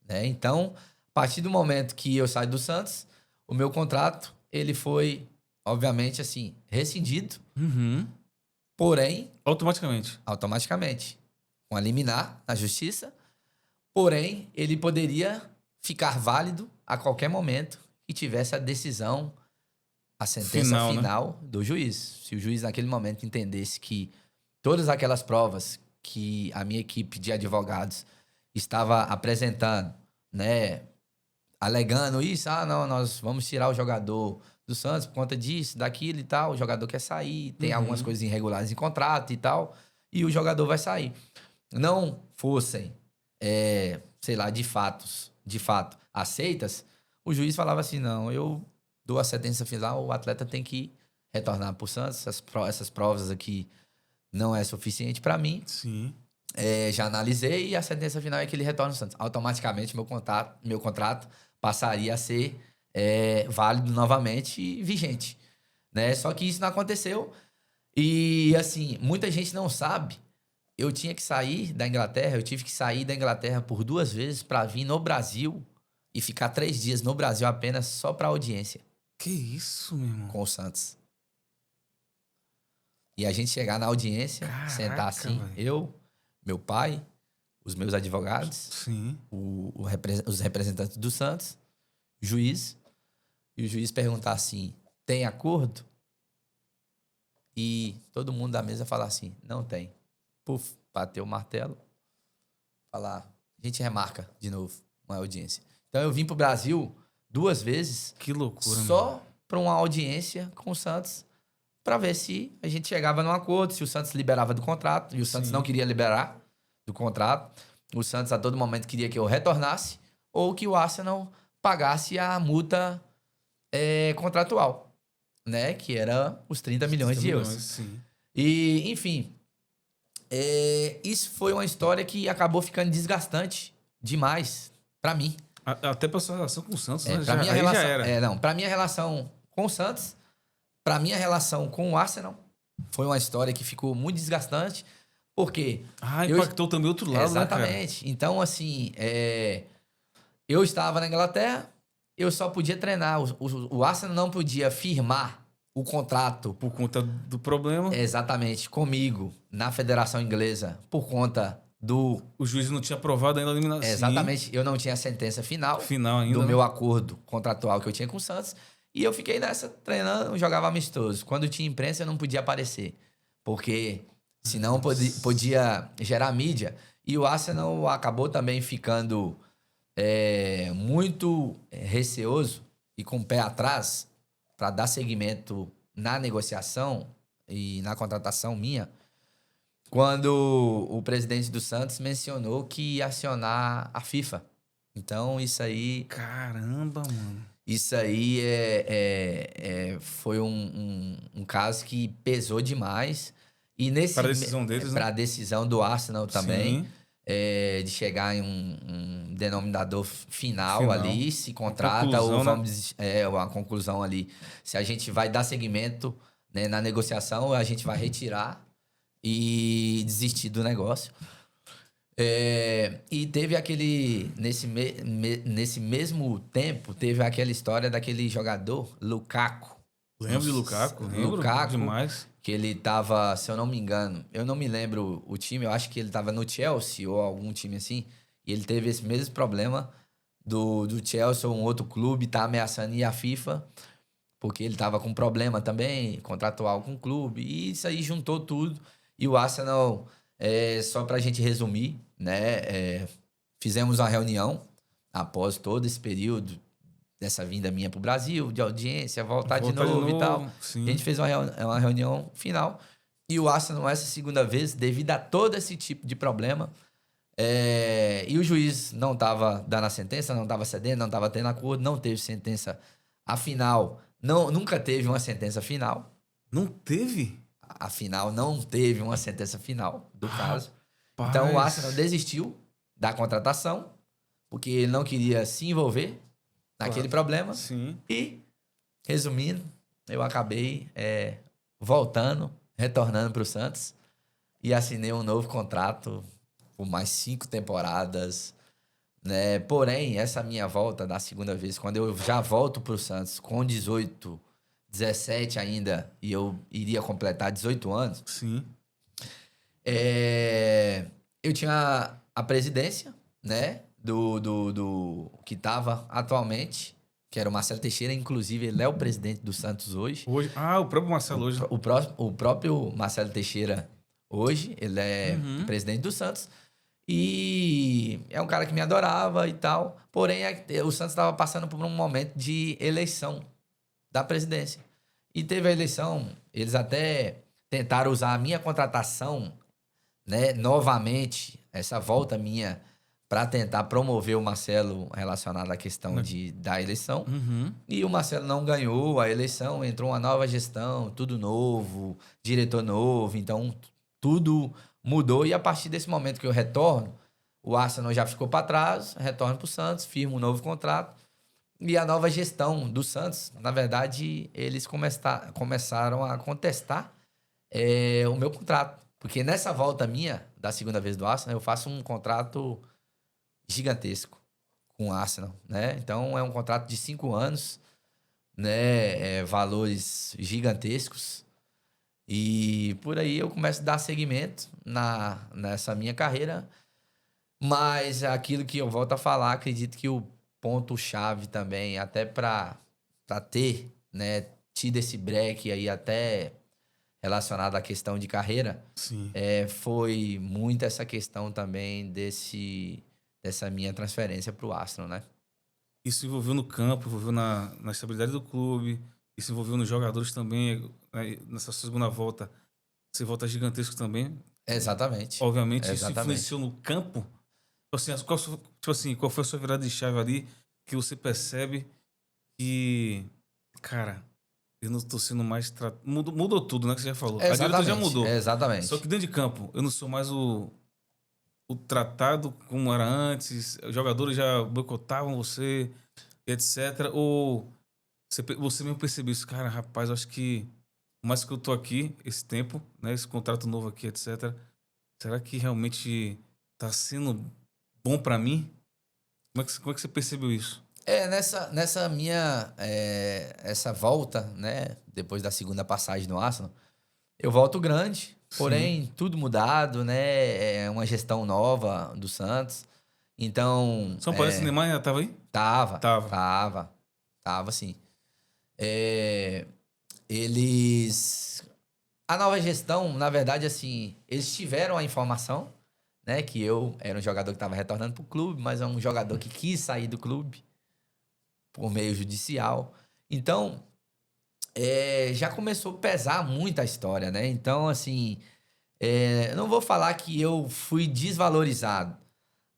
Né? Então, a partir do momento que eu saio do Santos, o meu contrato, ele foi, obviamente, assim, rescindido. Uhum. Porém... Automaticamente. Com a liminar na justiça. Porém, ele poderia ficar válido a qualquer momento que tivesse a decisão, a sentença final, né? Do juiz. Se o juiz, naquele momento, entendesse que todas aquelas provas que a minha equipe de advogados estava apresentando, né, alegando isso, não, nós vamos tirar o jogador do Santos por conta disso, daquilo e tal, o jogador quer sair, tem algumas coisas irregulares em contrato e tal, e o jogador vai sair. Não fossem, sei lá, de fato aceitas, o juiz falava assim, não, eu dou a sentença final, o atleta tem que retornar para o Santos, essas provas aqui não é suficiente para mim. Sim. Já analisei e a sentença final é que ele retorna ao Santos. Automaticamente, meu contrato passaria a ser válido novamente e vigente. Né? Só que isso não aconteceu. E, assim, muita gente não sabe. Eu tive que sair da Inglaterra por 2 vezes para vir no Brasil e ficar 3 dias no Brasil apenas só para audiência. Que isso, meu irmão? Com o Santos. E a gente chegar na audiência, sentar assim, eu, meu pai, os meus advogados, sim, os representantes do Santos, juiz, e o juiz perguntar assim, tem acordo? E todo mundo da mesa falar assim, não tem. Puf, bateu o martelo, falar, a gente remarca de novo uma audiência. Então eu vim pro Brasil 2 vezes. Que loucura, só para uma audiência com o Santos, para ver se a gente chegava num acordo, se o Santos liberava do contrato, e o Santos não queria liberar do contrato. O Santos a todo momento queria que eu retornasse, ou que o Arsenal pagasse a multa contratual, né? Que era os 30 milhões de euros. Sim. E, enfim, isso foi uma história que acabou ficando desgastante demais para mim. Até pra sua relação com o Santos, né? Pra minha relação com o Santos, para minha relação com o Arsenal, foi uma história que ficou muito desgastante, porque... impactou também outro lado, exatamente. Né, cara? Então, assim, eu estava na Inglaterra, eu só podia treinar. O Arsenal não podia firmar o contrato... Por conta do problema. Exatamente, comigo, na Federação Inglesa, por conta do... O juiz não tinha aprovado ainda a eliminação. Exatamente, eu não tinha a sentença final ainda, do meu acordo contratual que eu tinha com o Santos. E eu fiquei nessa, treinando, jogava amistoso. Quando tinha imprensa, eu não podia aparecer, porque senão podia gerar mídia. E o Arsenal acabou também ficando muito receoso e com o pé atrás para dar seguimento na negociação e na contratação minha, quando o presidente do Santos mencionou que ia acionar a FIFA. Então, isso aí... Caramba, mano. Isso aí foi um caso que pesou demais. E para a decisão deles, para a decisão do Arsenal também. Sim. De chegar em um denominador final ali, se contrata conclusão, ou vamos uma conclusão ali. Se a gente vai dar seguimento, né, na negociação, a gente vai retirar e desistir do negócio. E teve aquele... Nesse mesmo tempo, teve aquela história daquele jogador, Lukaku. Lembro de Lukaku? Lembro demais. Que ele tava, se eu não me engano, eu não me lembro o time, eu acho que ele tava no Chelsea ou algum time assim, e ele teve esse mesmo problema do Chelsea ou um outro clube tá ameaçando ir à FIFA, porque ele tava com problema também, contratual com o clube, e isso aí juntou tudo. E o Arsenal, só pra gente resumir, né, fizemos uma reunião após todo esse período dessa vinda minha pro Brasil, de audiência, voltar de novo e tal. Sim. A gente fez uma reunião final. E o Arsenal, essa segunda vez, devido a todo esse tipo de problema, e o juiz não estava dando a sentença, não estava cedendo, não estava tendo acordo, não teve sentença afinal. Nunca teve uma sentença final. Não teve? Afinal, não teve uma sentença final do caso. Então, o Arsenal desistiu da contratação, porque ele não queria se envolver naquele problema. Sim. E, resumindo, eu acabei retornando para o Santos e assinei um novo contrato por mais 5 temporadas, né? Porém, essa minha volta da segunda vez, quando eu já volto para o Santos com 18, 17 ainda, e eu iria completar 18 anos, sim, eu tinha a presidência, né? Do que estava atualmente, que era o Marcelo Teixeira, inclusive ele é o presidente do Santos hoje. O próprio Marcelo hoje. O próprio Marcelo Teixeira hoje, ele é presidente do Santos. E é um cara que me adorava e tal. Porém, o Santos estava passando por um momento de eleição da presidência. E teve a eleição, eles até tentaram usar a minha contratação, né, novamente, essa volta minha, para tentar promover o Marcelo relacionado à questão da eleição. E o Marcelo não ganhou a eleição, entrou uma nova gestão, tudo novo, diretor novo, então tudo mudou. E a partir desse momento que eu retorno, o Arsenal já ficou para trás, retorno para o Santos, firma um novo contrato. E a nova gestão do Santos, na verdade, eles começaram a contestar o meu contrato. Porque nessa volta minha, da segunda vez do Arsenal, eu faço um contrato gigantesco com o Arsenal, né? Então, é um contrato de 5 anos, né? Valores gigantescos. E por aí eu começo a dar seguimento nessa minha carreira. Mas aquilo que eu volto a falar, acredito que o ponto-chave também, até para ter, né, tido esse break aí até relacionado à questão de carreira, foi muito essa questão também dessa minha transferência para o Arsenal, né? Isso envolveu no campo, envolveu na estabilidade do clube, isso envolveu nos jogadores também, né? Nessa segunda volta, você volta gigantesco também. Exatamente. Obviamente, isso influenciou no campo. Qual foi a sua virada de chave ali que você percebe que, cara, eu não tô sendo mais mudou tudo, né, que você já falou. A direita já mudou. Exatamente. Só que dentro de campo, eu não sou mais o tratado como era antes, os jogadores já boicotavam você, etc. Ou Você mesmo percebeu isso, cara, rapaz, eu acho que, mais que eu tô aqui, esse tempo, né, esse contrato novo aqui, etc., será que realmente tá sendo bom pra mim? Como é que você percebeu isso? Nessa minha essa volta, né, depois da segunda passagem no Arsenal, eu volto grande, Sim. porém tudo mudado, né? É uma gestão nova do Santos. Então, São Paulo, esse Neymar ainda tava aí? tava, Tava. tava, tava sim. É, eles a nova gestão, na verdade, assim, eles tiveram a informação, né, que eu era um jogador que estava retornando pro clube, mas é um jogador que quis sair do clube por meio judicial. Então, já começou a pesar muito a história, né? Então, assim, eu não vou falar que eu fui desvalorizado,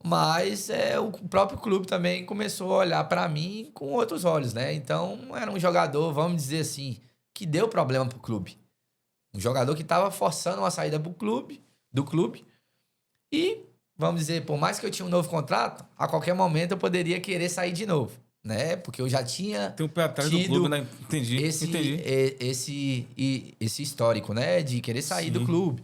mas o próprio clube também começou a olhar para mim com outros olhos, né? Então, era um jogador, vamos dizer assim, que deu problema pro clube. Um jogador que estava forçando uma saída do clube, e, vamos dizer, por mais que eu tinha um novo contrato, a qualquer momento eu poderia querer sair de novo, né? Porque eu já tinha Tem um pé atrás do clube, tido né? Entendi, entendi. esse histórico, né? De querer sair do Sim. clube.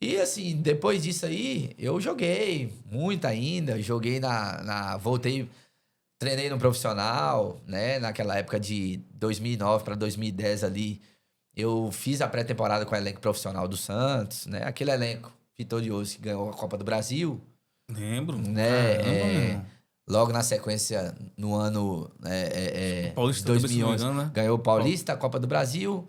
E assim, depois disso aí, eu joguei muito ainda. Joguei voltei, treinei no profissional, né? Naquela época de 2009 para 2010 ali. Eu fiz a pré-temporada com o elenco profissional do Santos, né? Aquele elenco vitorioso que ganhou a Copa do Brasil, Lembro. né? Caramba, meu irmão. Logo na sequência, no ano O de Paulista também, se não me 2011, engano, né? ganhou o Paulista, a Copa do Brasil.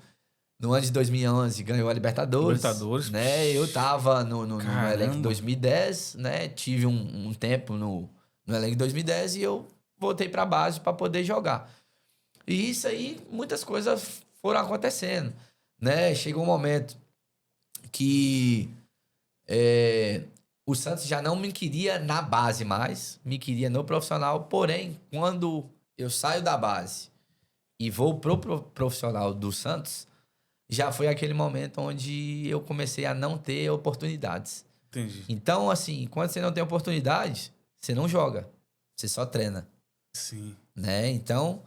No ano de 2011, ganhou a Libertadores, Libertadores. né? Eu tava no elenco em Caramba. 2010, né? Tive um tempo no elenco em 2010 e eu voltei pra base para poder jogar. E isso aí, muitas coisas foram acontecendo, né? Chegou um momento que o Santos já não me queria na base mais, me queria no profissional. Porém, quando eu saio da base e vou pro profissional do Santos, já foi aquele momento onde eu comecei a não ter oportunidades. Entendi. Então, assim, quando você não tem oportunidade, você não joga, você só treina, Sim. né? Então,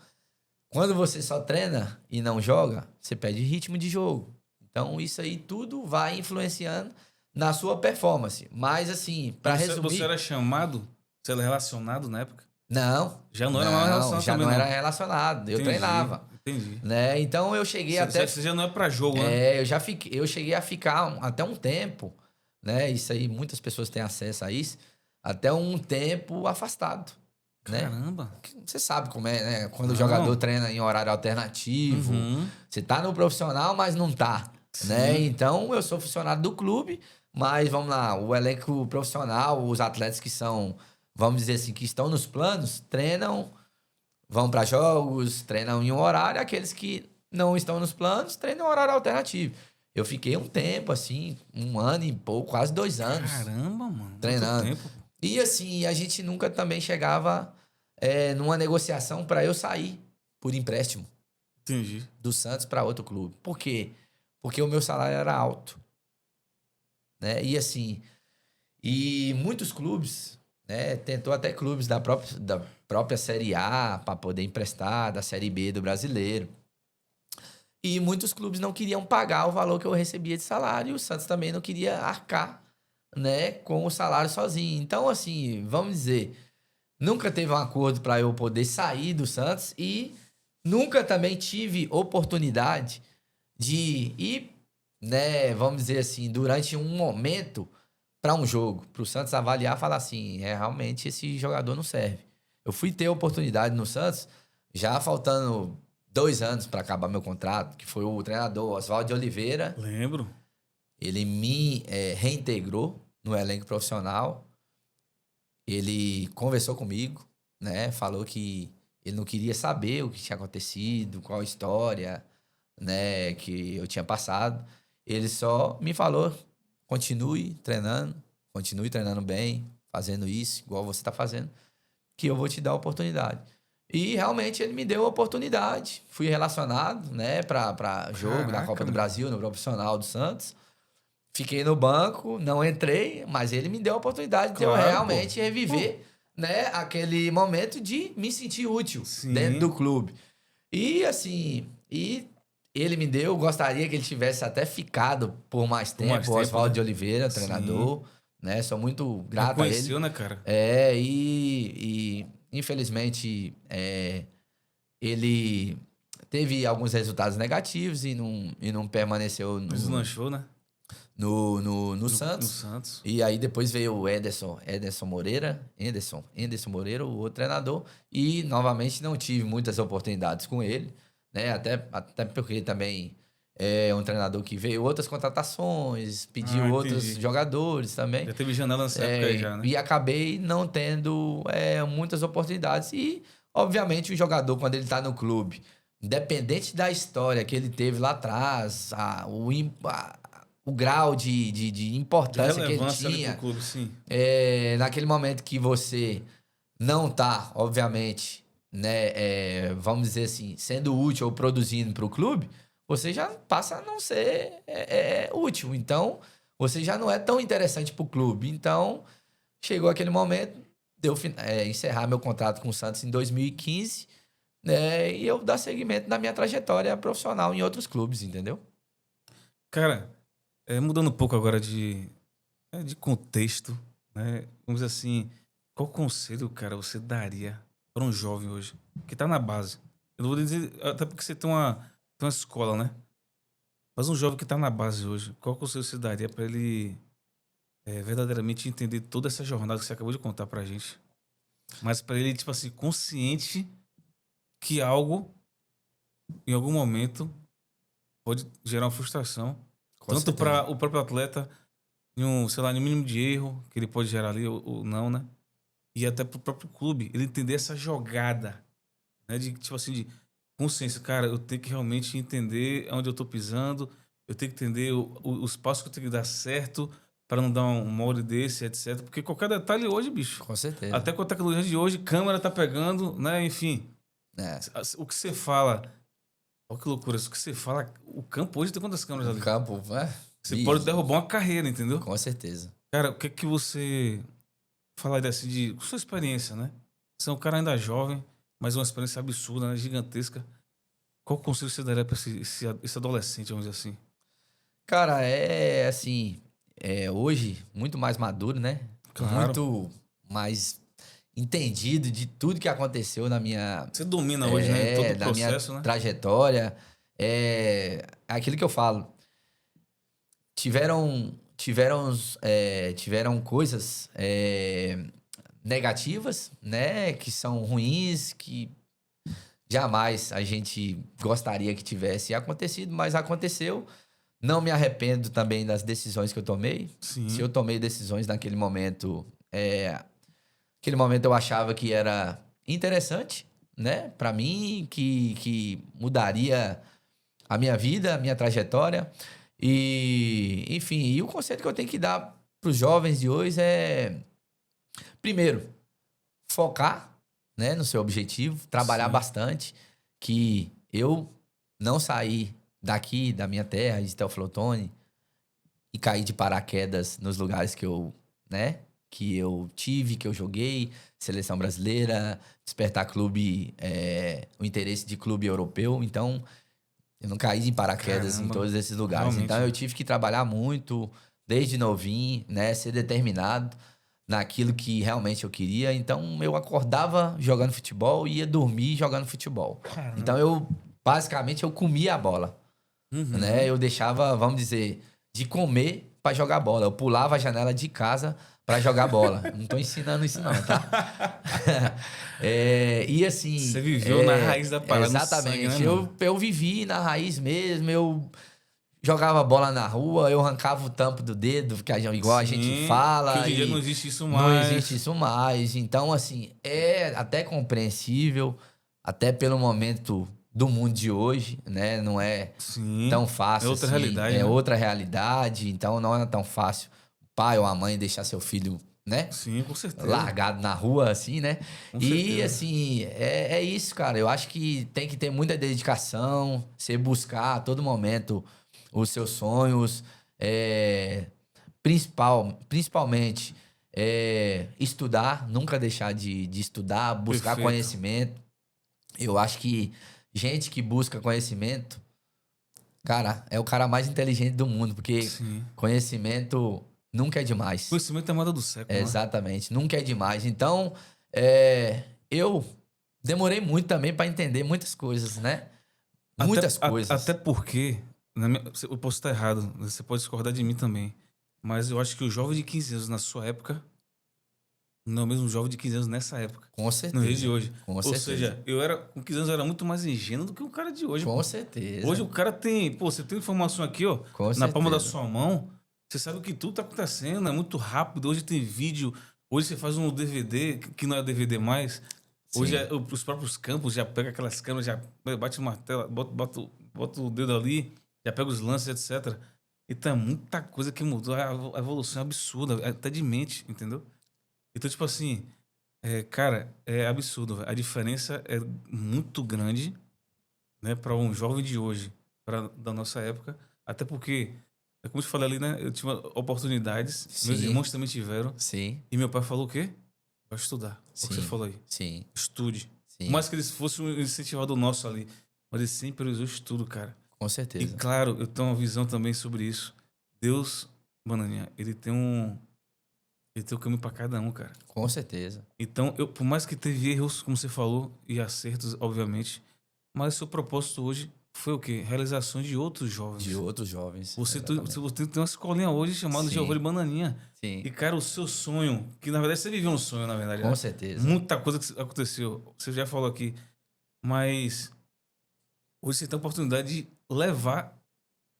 quando você só treina e não joga, você perde ritmo de jogo. Então, isso aí tudo vai influenciando na sua performance. Mas, assim, para Mas você resumir, era chamado, você era relacionado na época? não, Já não era mais não, relacionado já também, não era não. relacionado. Eu Entendi, treinava, entendi. né? Então, eu cheguei até Você já não é pra jogo, né? eu cheguei a ficar até um tempo, né? Isso aí, muitas pessoas têm acesso a isso, até um tempo afastado, né? Caramba. Você sabe como é, né? Quando o jogador Não. treina em horário alternativo, Uhum. você tá no profissional, mas não tá, né? Sim. Então, eu sou funcionário do clube, mas vamos lá, o elenco profissional, os atletas que são, vamos dizer assim, que estão nos planos, treinam, vão para jogos, treinam em um horário, aqueles que não estão nos planos, treinam em horário alternativo. Eu fiquei um tempo, assim, um ano e pouco, quase 2 anos, Caramba, mano. Muito treinando. tempo. E assim, a gente nunca também chegava numa negociação para eu sair por empréstimo Entendi. do Santos para outro clube. Por quê? Porque o meu salário era alto, né? E assim, e muitos clubes, né? Tentou até clubes da própria Série A para poder emprestar, da Série B do brasileiro. E muitos clubes não queriam pagar o valor que eu recebia de salário e o Santos também não queria arcar, né, com o salário sozinho. Então, assim, vamos dizer, nunca teve um acordo para eu poder sair do Santos e nunca também tive oportunidade de ir, né, vamos dizer assim, durante um momento para um jogo, para o Santos avaliar e falar assim, realmente esse jogador não serve. Eu fui ter oportunidade no Santos, já faltando 2 anos para acabar meu contrato, que foi o treinador Oswaldo de Oliveira. Lembro. Ele me reintegrou no elenco profissional. Ele conversou comigo, né? Falou que ele não queria saber o que tinha acontecido, qual a história, né, que eu tinha passado. Ele só me falou: continue treinando bem, fazendo isso, igual você está fazendo, que eu vou te dar a oportunidade. E realmente ele me deu a oportunidade. Fui relacionado, né, para jogo da Copa Caraca, do meu. Brasil no profissional do Santos. Fiquei no banco, não entrei, mas ele me deu a oportunidade de eu Claro, pô. realmente reviver, né, aquele momento de me sentir útil dentro Sim. do clube. E assim, ele me deu, gostaria que ele tivesse até ficado por mais tempo, o Oswaldo, né? De Oliveira, treinador, né? Sou muito grato a ele. Conheceu, né, cara? E infelizmente ele teve alguns resultados negativos e não permaneceu Deslanchou, né? No Santos. No Santos. E aí depois veio o Ederson Moreira, Anderson Moreira, o outro treinador, e novamente não tive muitas oportunidades com ele, né? Até porque também é um treinador que veio outras contratações, pediu outros jogadores também. Já teve janela nessa época aí já, né? E acabei não tendo muitas oportunidades. E, obviamente, o jogador, quando ele tá no clube, independente da história que ele teve lá atrás, o grau de importância que ele tinha. Clube, sim. Naquele momento que você não tá, obviamente, né, vamos dizer assim, sendo útil ou produzindo para o clube, você já passa a não ser útil. Então, você já não é tão interessante para o clube. Então, chegou aquele momento de eu encerrar meu contrato com o Santos em 2015, né, e eu dar seguimento na minha trajetória profissional em outros clubes, entendeu? Cara, mudando um pouco agora de contexto, né? Vamos dizer assim, qual conselho, cara, você daria para um jovem hoje que tá na base? Eu não vou dizer, até porque você tem uma escola, né? Mas um jovem que tá na base hoje, qual conselho você daria para ele verdadeiramente entender toda essa jornada que você acabou de contar pra gente? Mas para ele, tipo assim, consciente que algo, em algum momento, pode gerar uma frustração. Tanto para o próprio atleta, em um mínimo de erro que ele pode gerar ali ou não, né? E até pro próprio clube, ele entender essa jogada, né? De, tipo assim, de consciência. Cara, eu tenho que realmente entender onde eu tô pisando, eu tenho que entender os passos que eu tenho que dar certo para não dar um mole desse, etc. Porque qualquer detalhe hoje, bicho. Com certeza. Até com a tecnologia de hoje, câmera tá pegando, né? Enfim. O que você fala... Olha que loucura, isso que você fala, o campo hoje tem quantas câmeras ali? O campo, Você pode derrubar uma carreira, entendeu? Com certeza. Cara, o que é que você falaria assim com sua experiência, né? Você é um cara ainda jovem, mas uma experiência absurda, né? Gigantesca. Qual conselho você daria pra esse adolescente, vamos dizer assim? Cara, assim, hoje muito mais maduro, né? Claro. Muito mais entendido de tudo que aconteceu na minha... Você domina hoje, né? Todo o processo, minha né? trajetória. É aquilo que eu falo. Tiveram coisas negativas, né? Que são ruins, que jamais a gente gostaria que tivesse acontecido, mas aconteceu. Não me arrependo também das decisões que eu tomei. Sim. Se eu tomei decisões naquele momento, aquele momento eu achava que era interessante, né? Para mim, que mudaria a minha vida, a minha trajetória. E, enfim, e o conselho que eu tenho que dar para os jovens de hoje é, primeiro, focar, né, no seu objetivo, trabalhar bastante, que eu não saí daqui, da minha terra, de Teoflotone, e caí de paraquedas nos lugares que eu tive, que eu joguei, seleção brasileira, Despertar Clube, o interesse de clube europeu. Então, eu não caí de paraquedas em todos esses lugares. Realmente. Então, eu tive que trabalhar muito, desde novinho, né? Ser determinado naquilo que realmente eu queria. Então, eu acordava jogando futebol e ia dormir jogando futebol. Caramba. Então, basicamente, eu comia a bola. Né? Eu deixava, vamos dizer, de comer para jogar bola. Eu pulava a janela de casa para jogar bola. Não tô ensinando isso não, tá? E assim... Você viveu na raiz da parada. Exatamente. Sangue, né, eu vivi na raiz mesmo. Eu jogava bola na rua, eu arrancava o tampo do dedo, que igual a gente fala. Que hoje em dia não existe isso mais. Não existe isso mais. Então, assim, é até compreensível, até pelo momento do mundo de hoje, né? Não é tão fácil. É outra assim, realidade. É outra realidade. Então, não é tão fácil o pai ou a mãe deixar seu filho, né? Sim, com certeza. Largado na rua, assim, né? Com certeza. Assim, é isso, cara. Eu acho que tem que ter muita dedicação, você buscar a todo momento os seus sonhos, principalmente estudar, nunca deixar de estudar, buscar conhecimento. Eu acho que gente que busca conhecimento, cara, é o cara mais inteligente do mundo, porque Sim. conhecimento nunca é demais. Conhecimento é a moda do século, né? Exatamente, nunca é demais. Então, eu demorei muito também para entender muitas coisas, né? Muitas coisas. Até porque, eu posso estar errado, você pode discordar de mim também, mas eu acho que o jovem de 15 anos na sua época não é o mesmo jovem de 15 anos nessa época. Com certeza. No dia de hoje. Com Ou certeza. seja, com 15 anos eu era muito mais ingênuo do que o cara de hoje. Com pô. certeza. Hoje o cara tem... Pô, você tem informação aqui, ó, Com na certeza. palma da sua mão. Você sabe o que tudo tá acontecendo, é muito rápido. Hoje tem vídeo. Hoje você faz um DVD, que não é DVD mais. Hoje os próprios campos já pega aquelas câmeras, já bate uma tela, bota o dedo ali, já pega os lances, etc. Então é muita coisa que mudou. A evolução é absurda, até de mente, entendeu? Então, tipo assim... cara, é absurdo, véio. A diferença é muito grande, né, para um jovem de hoje, da nossa época. Até porque, como eu te falei ali, né, eu tive oportunidades, meus Sim. irmãos também tiveram. Sim. E meu pai falou o quê? Vai estudar. Sim. O que você falou aí. Sim. Estude. Sim. Por mais que eles fossem um incentivador nosso ali, mas ele sempre priorizou o estudo, cara. Com E certeza. claro, eu tenho uma visão também sobre isso. Deus, Bananinha, ele tem um caminho para cada um, cara. Com certeza. Então, por mais que teve erros, como você falou, e acertos, obviamente, mas o seu propósito hoje foi o quê? Realização de outros jovens. De outros jovens. Você tem uma escolinha hoje chamada Sim. Giovanni Bananinha. Sim. E, cara, o seu sonho, que na verdade você viveu um sonho, na verdade. Com né? certeza. Muita coisa que aconteceu. Você já falou aqui. Mas hoje você tem a oportunidade de levar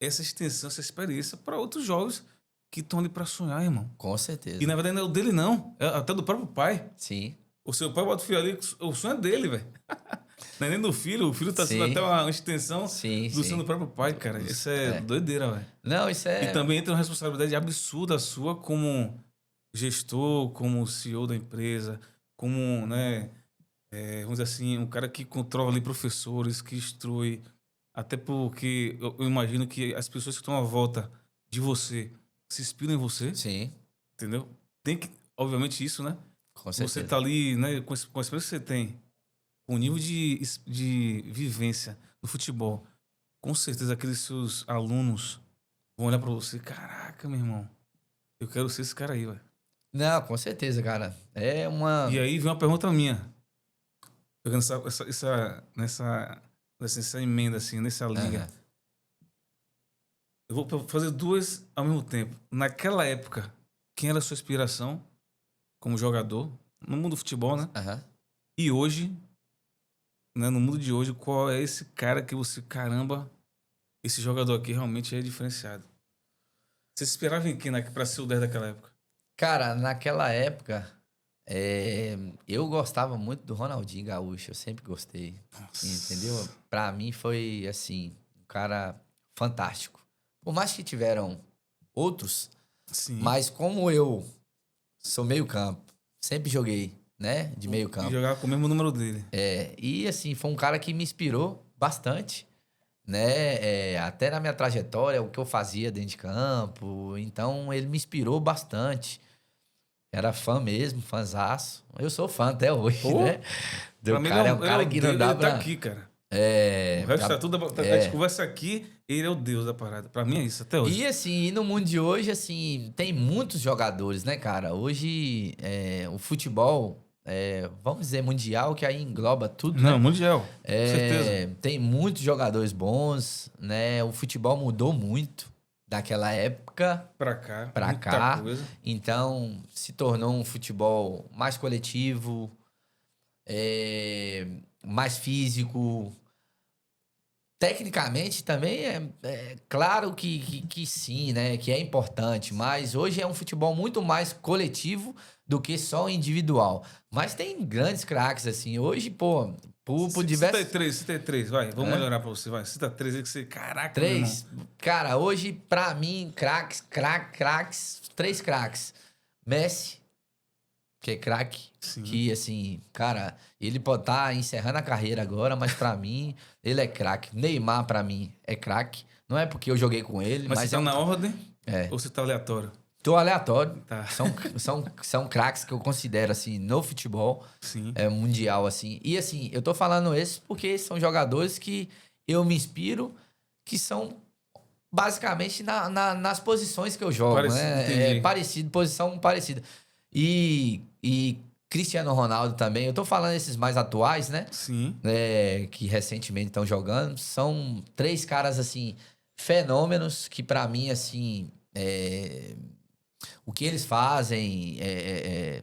essa extensão, essa experiência para outros jovens que estão ali para sonhar, irmão. Com certeza. E na verdade não é o dele, não. É até do próprio pai. Sim. O seu pai bota o filho ali, o sonho é dele, velho. Não é nem do filho, o filho tá sendo até uma extensão do sonho do próprio pai, cara. Isso é doideira, velho. Não, isso é... E também entra uma responsabilidade absurda sua como gestor, como CEO da empresa, como, né, vamos dizer assim, um cara que controla ali professores, que instrui. Até porque eu imagino que as pessoas que estão à volta de você se inspiram em você. Sim. Entendeu? Tem que, obviamente, isso, né? Com certeza. Você tá ali, né, com a experiência que você tem, com o nível de vivência no futebol, com certeza aqueles seus alunos vão olhar pra você, caraca, meu irmão, eu quero ser esse cara aí, velho. Não, com certeza, cara. É uma... E aí vem uma pergunta minha, pegando nessa emenda, assim, nessa liga. Eu vou fazer duas ao mesmo tempo. Naquela época, quem era a sua inspiração como jogador, no mundo do futebol, né? E hoje, né, no mundo de hoje, qual é esse cara que você, caramba, esse jogador aqui realmente é diferenciado? Você se esperava em quem pra ser o 10 daquela época? Cara, naquela época, eu gostava muito do Ronaldinho Gaúcho, eu sempre gostei. Nossa. Entendeu? Pra mim foi, assim, um cara fantástico. Por mais que tiveram outros, Sim. mas como eu sou meio campo, sempre joguei, né, de meio campo. E jogava com o mesmo número dele. E assim, foi um cara que me inspirou bastante, né, até na minha trajetória, o que eu fazia dentro de campo. Então, ele me inspirou bastante. Era fã mesmo, fãzaço. Eu sou fã até hoje, né? Pra mim, cara, é um cara que não dá ele pra... tá aqui, cara. O resto tá tudo... A gente conversa aqui, ele é o Deus da parada. Pra mim é isso, até hoje. E assim, no mundo de hoje, assim, tem muitos jogadores, né, cara? Hoje, o futebol, vamos dizer, mundial, que aí engloba tudo, Não, né? mundial, com certeza. Tem muitos jogadores bons, né? O futebol mudou muito daquela época pra cá. pra cá. Coisa. Então, se tornou um futebol mais coletivo, mais físico. Tecnicamente também é claro que sim, né? Que é importante, mas hoje é um futebol muito mais coletivo do que só individual. Mas tem grandes craques, assim. Hoje, por diversos... Cita três, vai. Vamos melhorar pra você, vai. Cita três aí que você... Caraca, Três? Cara, hoje, pra mim, craques, três craques. Messi, que é craque, que, assim, cara, ele pode estar encerrando a carreira agora, mas pra mim, ele é craque. Neymar, pra mim, é craque. Não é porque eu joguei com ele, mas você tá na ordem? É. Ou você tá aleatório? Tô aleatório. Tá. São craques que eu considero, assim, no futebol Sim. mundial, assim. E, assim, eu tô falando esses porque são jogadores que eu me inspiro, que são basicamente nas posições que eu jogo, Parecido, né? entendi. Parecido, posição parecida. E Cristiano Ronaldo também. Eu tô falando esses mais atuais, né? Sim. Que recentemente estão jogando. São 3 caras, assim, fenômenos que pra mim, assim, o que eles fazem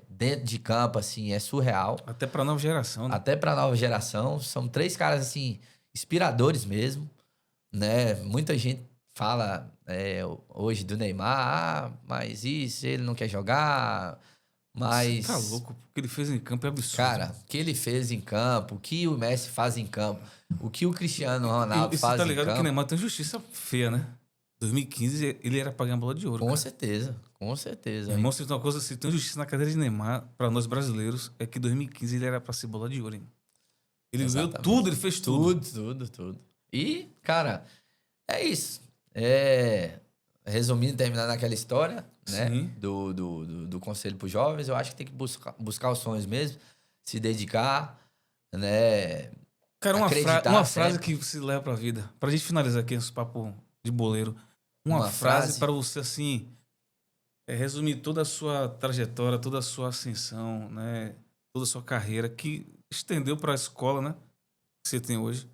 dentro de campo, assim, é surreal. Até pra nova geração, né? Até pra nova geração. São 3 caras, assim, inspiradores mesmo, né? Muita gente fala hoje do Neymar, mas isso, ele não quer jogar, Você tá mas... louco? O que ele fez em campo é absurdo. Cara, o que ele fez em campo, o que o Messi faz em campo, o que o Cristiano Ronaldo E você faz tá em ligado que o campo... Neymar tem justiça feia, né? 2015 ele era pra ganhar a bola de ouro, Com cara. certeza, com certeza. Meu irmão, se tem uma coisa, se tem justiça na carreira de Neymar, pra nós brasileiros, é que 2015 ele era pra ser bola de ouro, hein? Ele ganhou Exatamente. tudo, ele fez tudo. Tudo. E, cara, é isso. Resumindo, terminando aquela história, né? Sim. Do conselho para os jovens, eu acho que tem que buscar os sonhos mesmo, se dedicar, né? Cara, Acreditar uma frase sempre. que se leva pra vida. Pra gente finalizar aqui esse papo de boleiro. Uma Uma frase frase. para você, assim, resumir toda a sua trajetória, toda a sua ascensão, né? Toda a sua carreira, que estendeu pra escola, né? Que você tem hoje.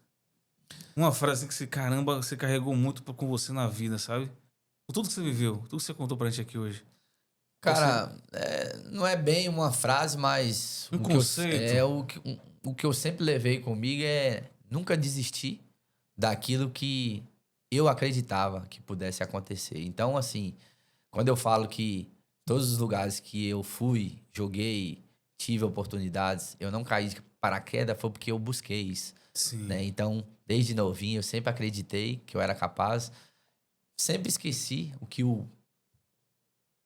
Uma frase assim que você, caramba, você carregou muito com você na vida, sabe? Com tudo que você viveu, tudo que você contou pra gente aqui hoje. Cara, não é bem uma frase, mas Um conceito. o que eu sempre levei comigo é nunca desistir daquilo que eu acreditava que pudesse acontecer. Então, assim, quando eu falo que todos os lugares que eu fui, joguei, tive oportunidades, eu não caí de paraquedas, foi porque eu busquei isso, Sim. né? Então, desde novinho, eu sempre acreditei que eu era capaz, sempre esqueci o que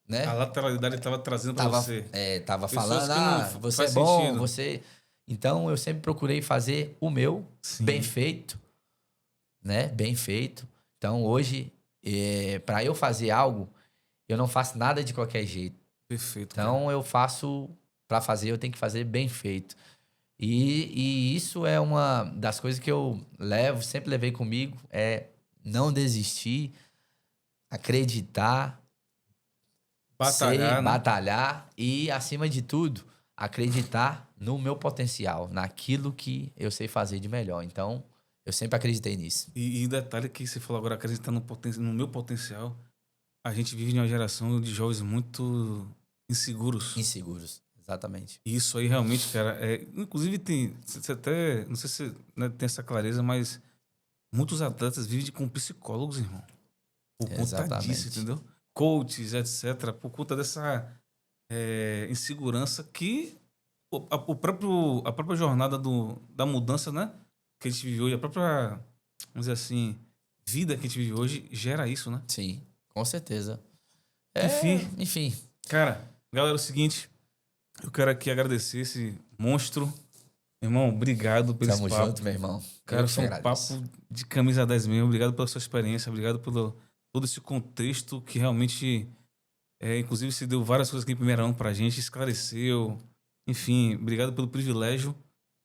né? A lateralidade estava trazendo pra você. Tava Pessoas falando, que não você faz é bom, sentido. você... Então, eu sempre procurei fazer o meu, Sim. bem feito, né? Bem feito. Então, hoje, para eu fazer algo, eu não faço nada de qualquer jeito. Perfeito. Então, eu faço... Para fazer, eu tenho que fazer bem feito. E isso é uma das coisas que eu sempre levei comigo, é não desistir, acreditar, Batalhar, né? batalhar e, acima de tudo, acreditar no meu potencial, naquilo que eu sei fazer de melhor. Então, eu sempre acreditei nisso. E detalhe que você falou agora, acreditar no meu potencial. A gente vive em uma geração de jovens muito inseguros. Inseguros, exatamente. E isso aí realmente, cara, inclusive tem, você até, não sei se né, tem essa clareza, mas muitos atletas vivem com psicólogos, irmão. Por conta Exatamente. disso, entendeu? Coaches, etc. Por conta dessa insegurança que a própria jornada da mudança, né? Que a gente vive hoje, a própria, vamos dizer assim, vida que a gente vive hoje gera isso, né? Sim, com certeza. Enfim. Cara, galera, é o seguinte. Eu quero aqui agradecer esse monstro. Irmão, obrigado pelo Tamo papo. junto, meu irmão. Cara, Eu que foi um agradeço. papo de camisa 10 mesmo. Obrigado pela sua experiência. Obrigado pelo todo esse contexto que realmente... inclusive, você deu várias coisas aqui em primeira mão pra gente. Esclareceu. Enfim, obrigado pelo privilégio.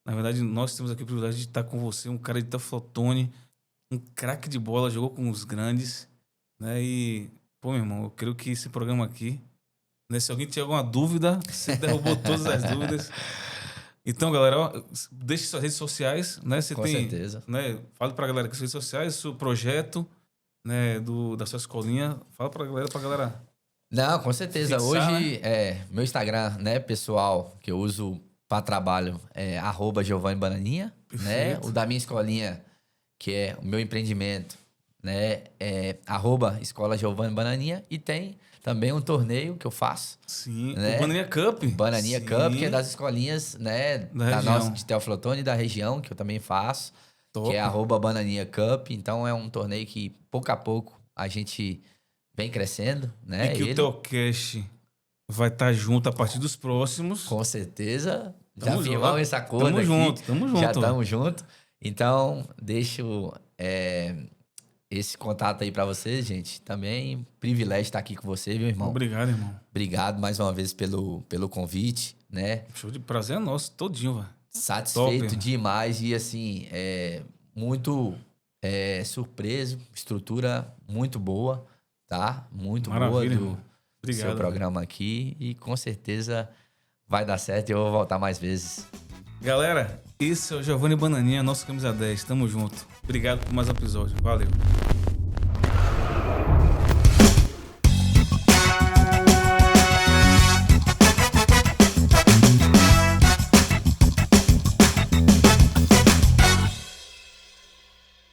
Na verdade, nós temos aqui o privilégio de estar com você. Um cara de Teoflotone. Um craque de bola. Jogou com os grandes. Né? E, pô, meu irmão, eu creio que esse programa aqui... Né, se alguém tiver alguma dúvida, você derrubou todas as dúvidas. Então, galera, ó, deixe suas redes sociais, né? Você Com tem, certeza. né? Fale pra galera que suas redes sociais, seu projeto, né, da sua escolinha. Fala pra galera. Não, com certeza. Fixar, Hoje, meu Instagram, né, pessoal, que eu uso para trabalho, é @Giovanni Bananinha, né? Perfeito. O da minha escolinha, que é o meu empreendimento, né, é @Escola Giovanni Bananinha. E tem também um torneio que eu faço. Sim. Né? O Bananinha Cup. Bananinha Sim. Cup, que é das escolinhas, né, Da nossa, região. de Teoflotone e da região, que eu também faço. Top. Que é @Bananinha Cup. Então, é um torneio que, pouco a pouco, a gente vem crescendo, né? E que o Teocast vai estar junto a partir dos próximos. Com certeza. Tamo Já firmamos junto. esse acordo Tamo aqui. junto. Já estamos juntos. Então, deixo esse contato aí pra vocês, gente. Também privilégio estar aqui com você, viu, irmão? Obrigado, irmão. Obrigado mais uma vez pelo convite, né? Show de prazer é nosso, todinho, velho. Satisfeito Top, demais e, assim, muito surpreso. Estrutura muito boa, tá? Muito Maravilha, boa do seu programa aqui. E com certeza vai dar certo e eu vou voltar mais vezes. Galera, esse é o Giovanni Bananinha, nosso Camisa 10. Tamo junto. Obrigado por mais um episódio. Valeu.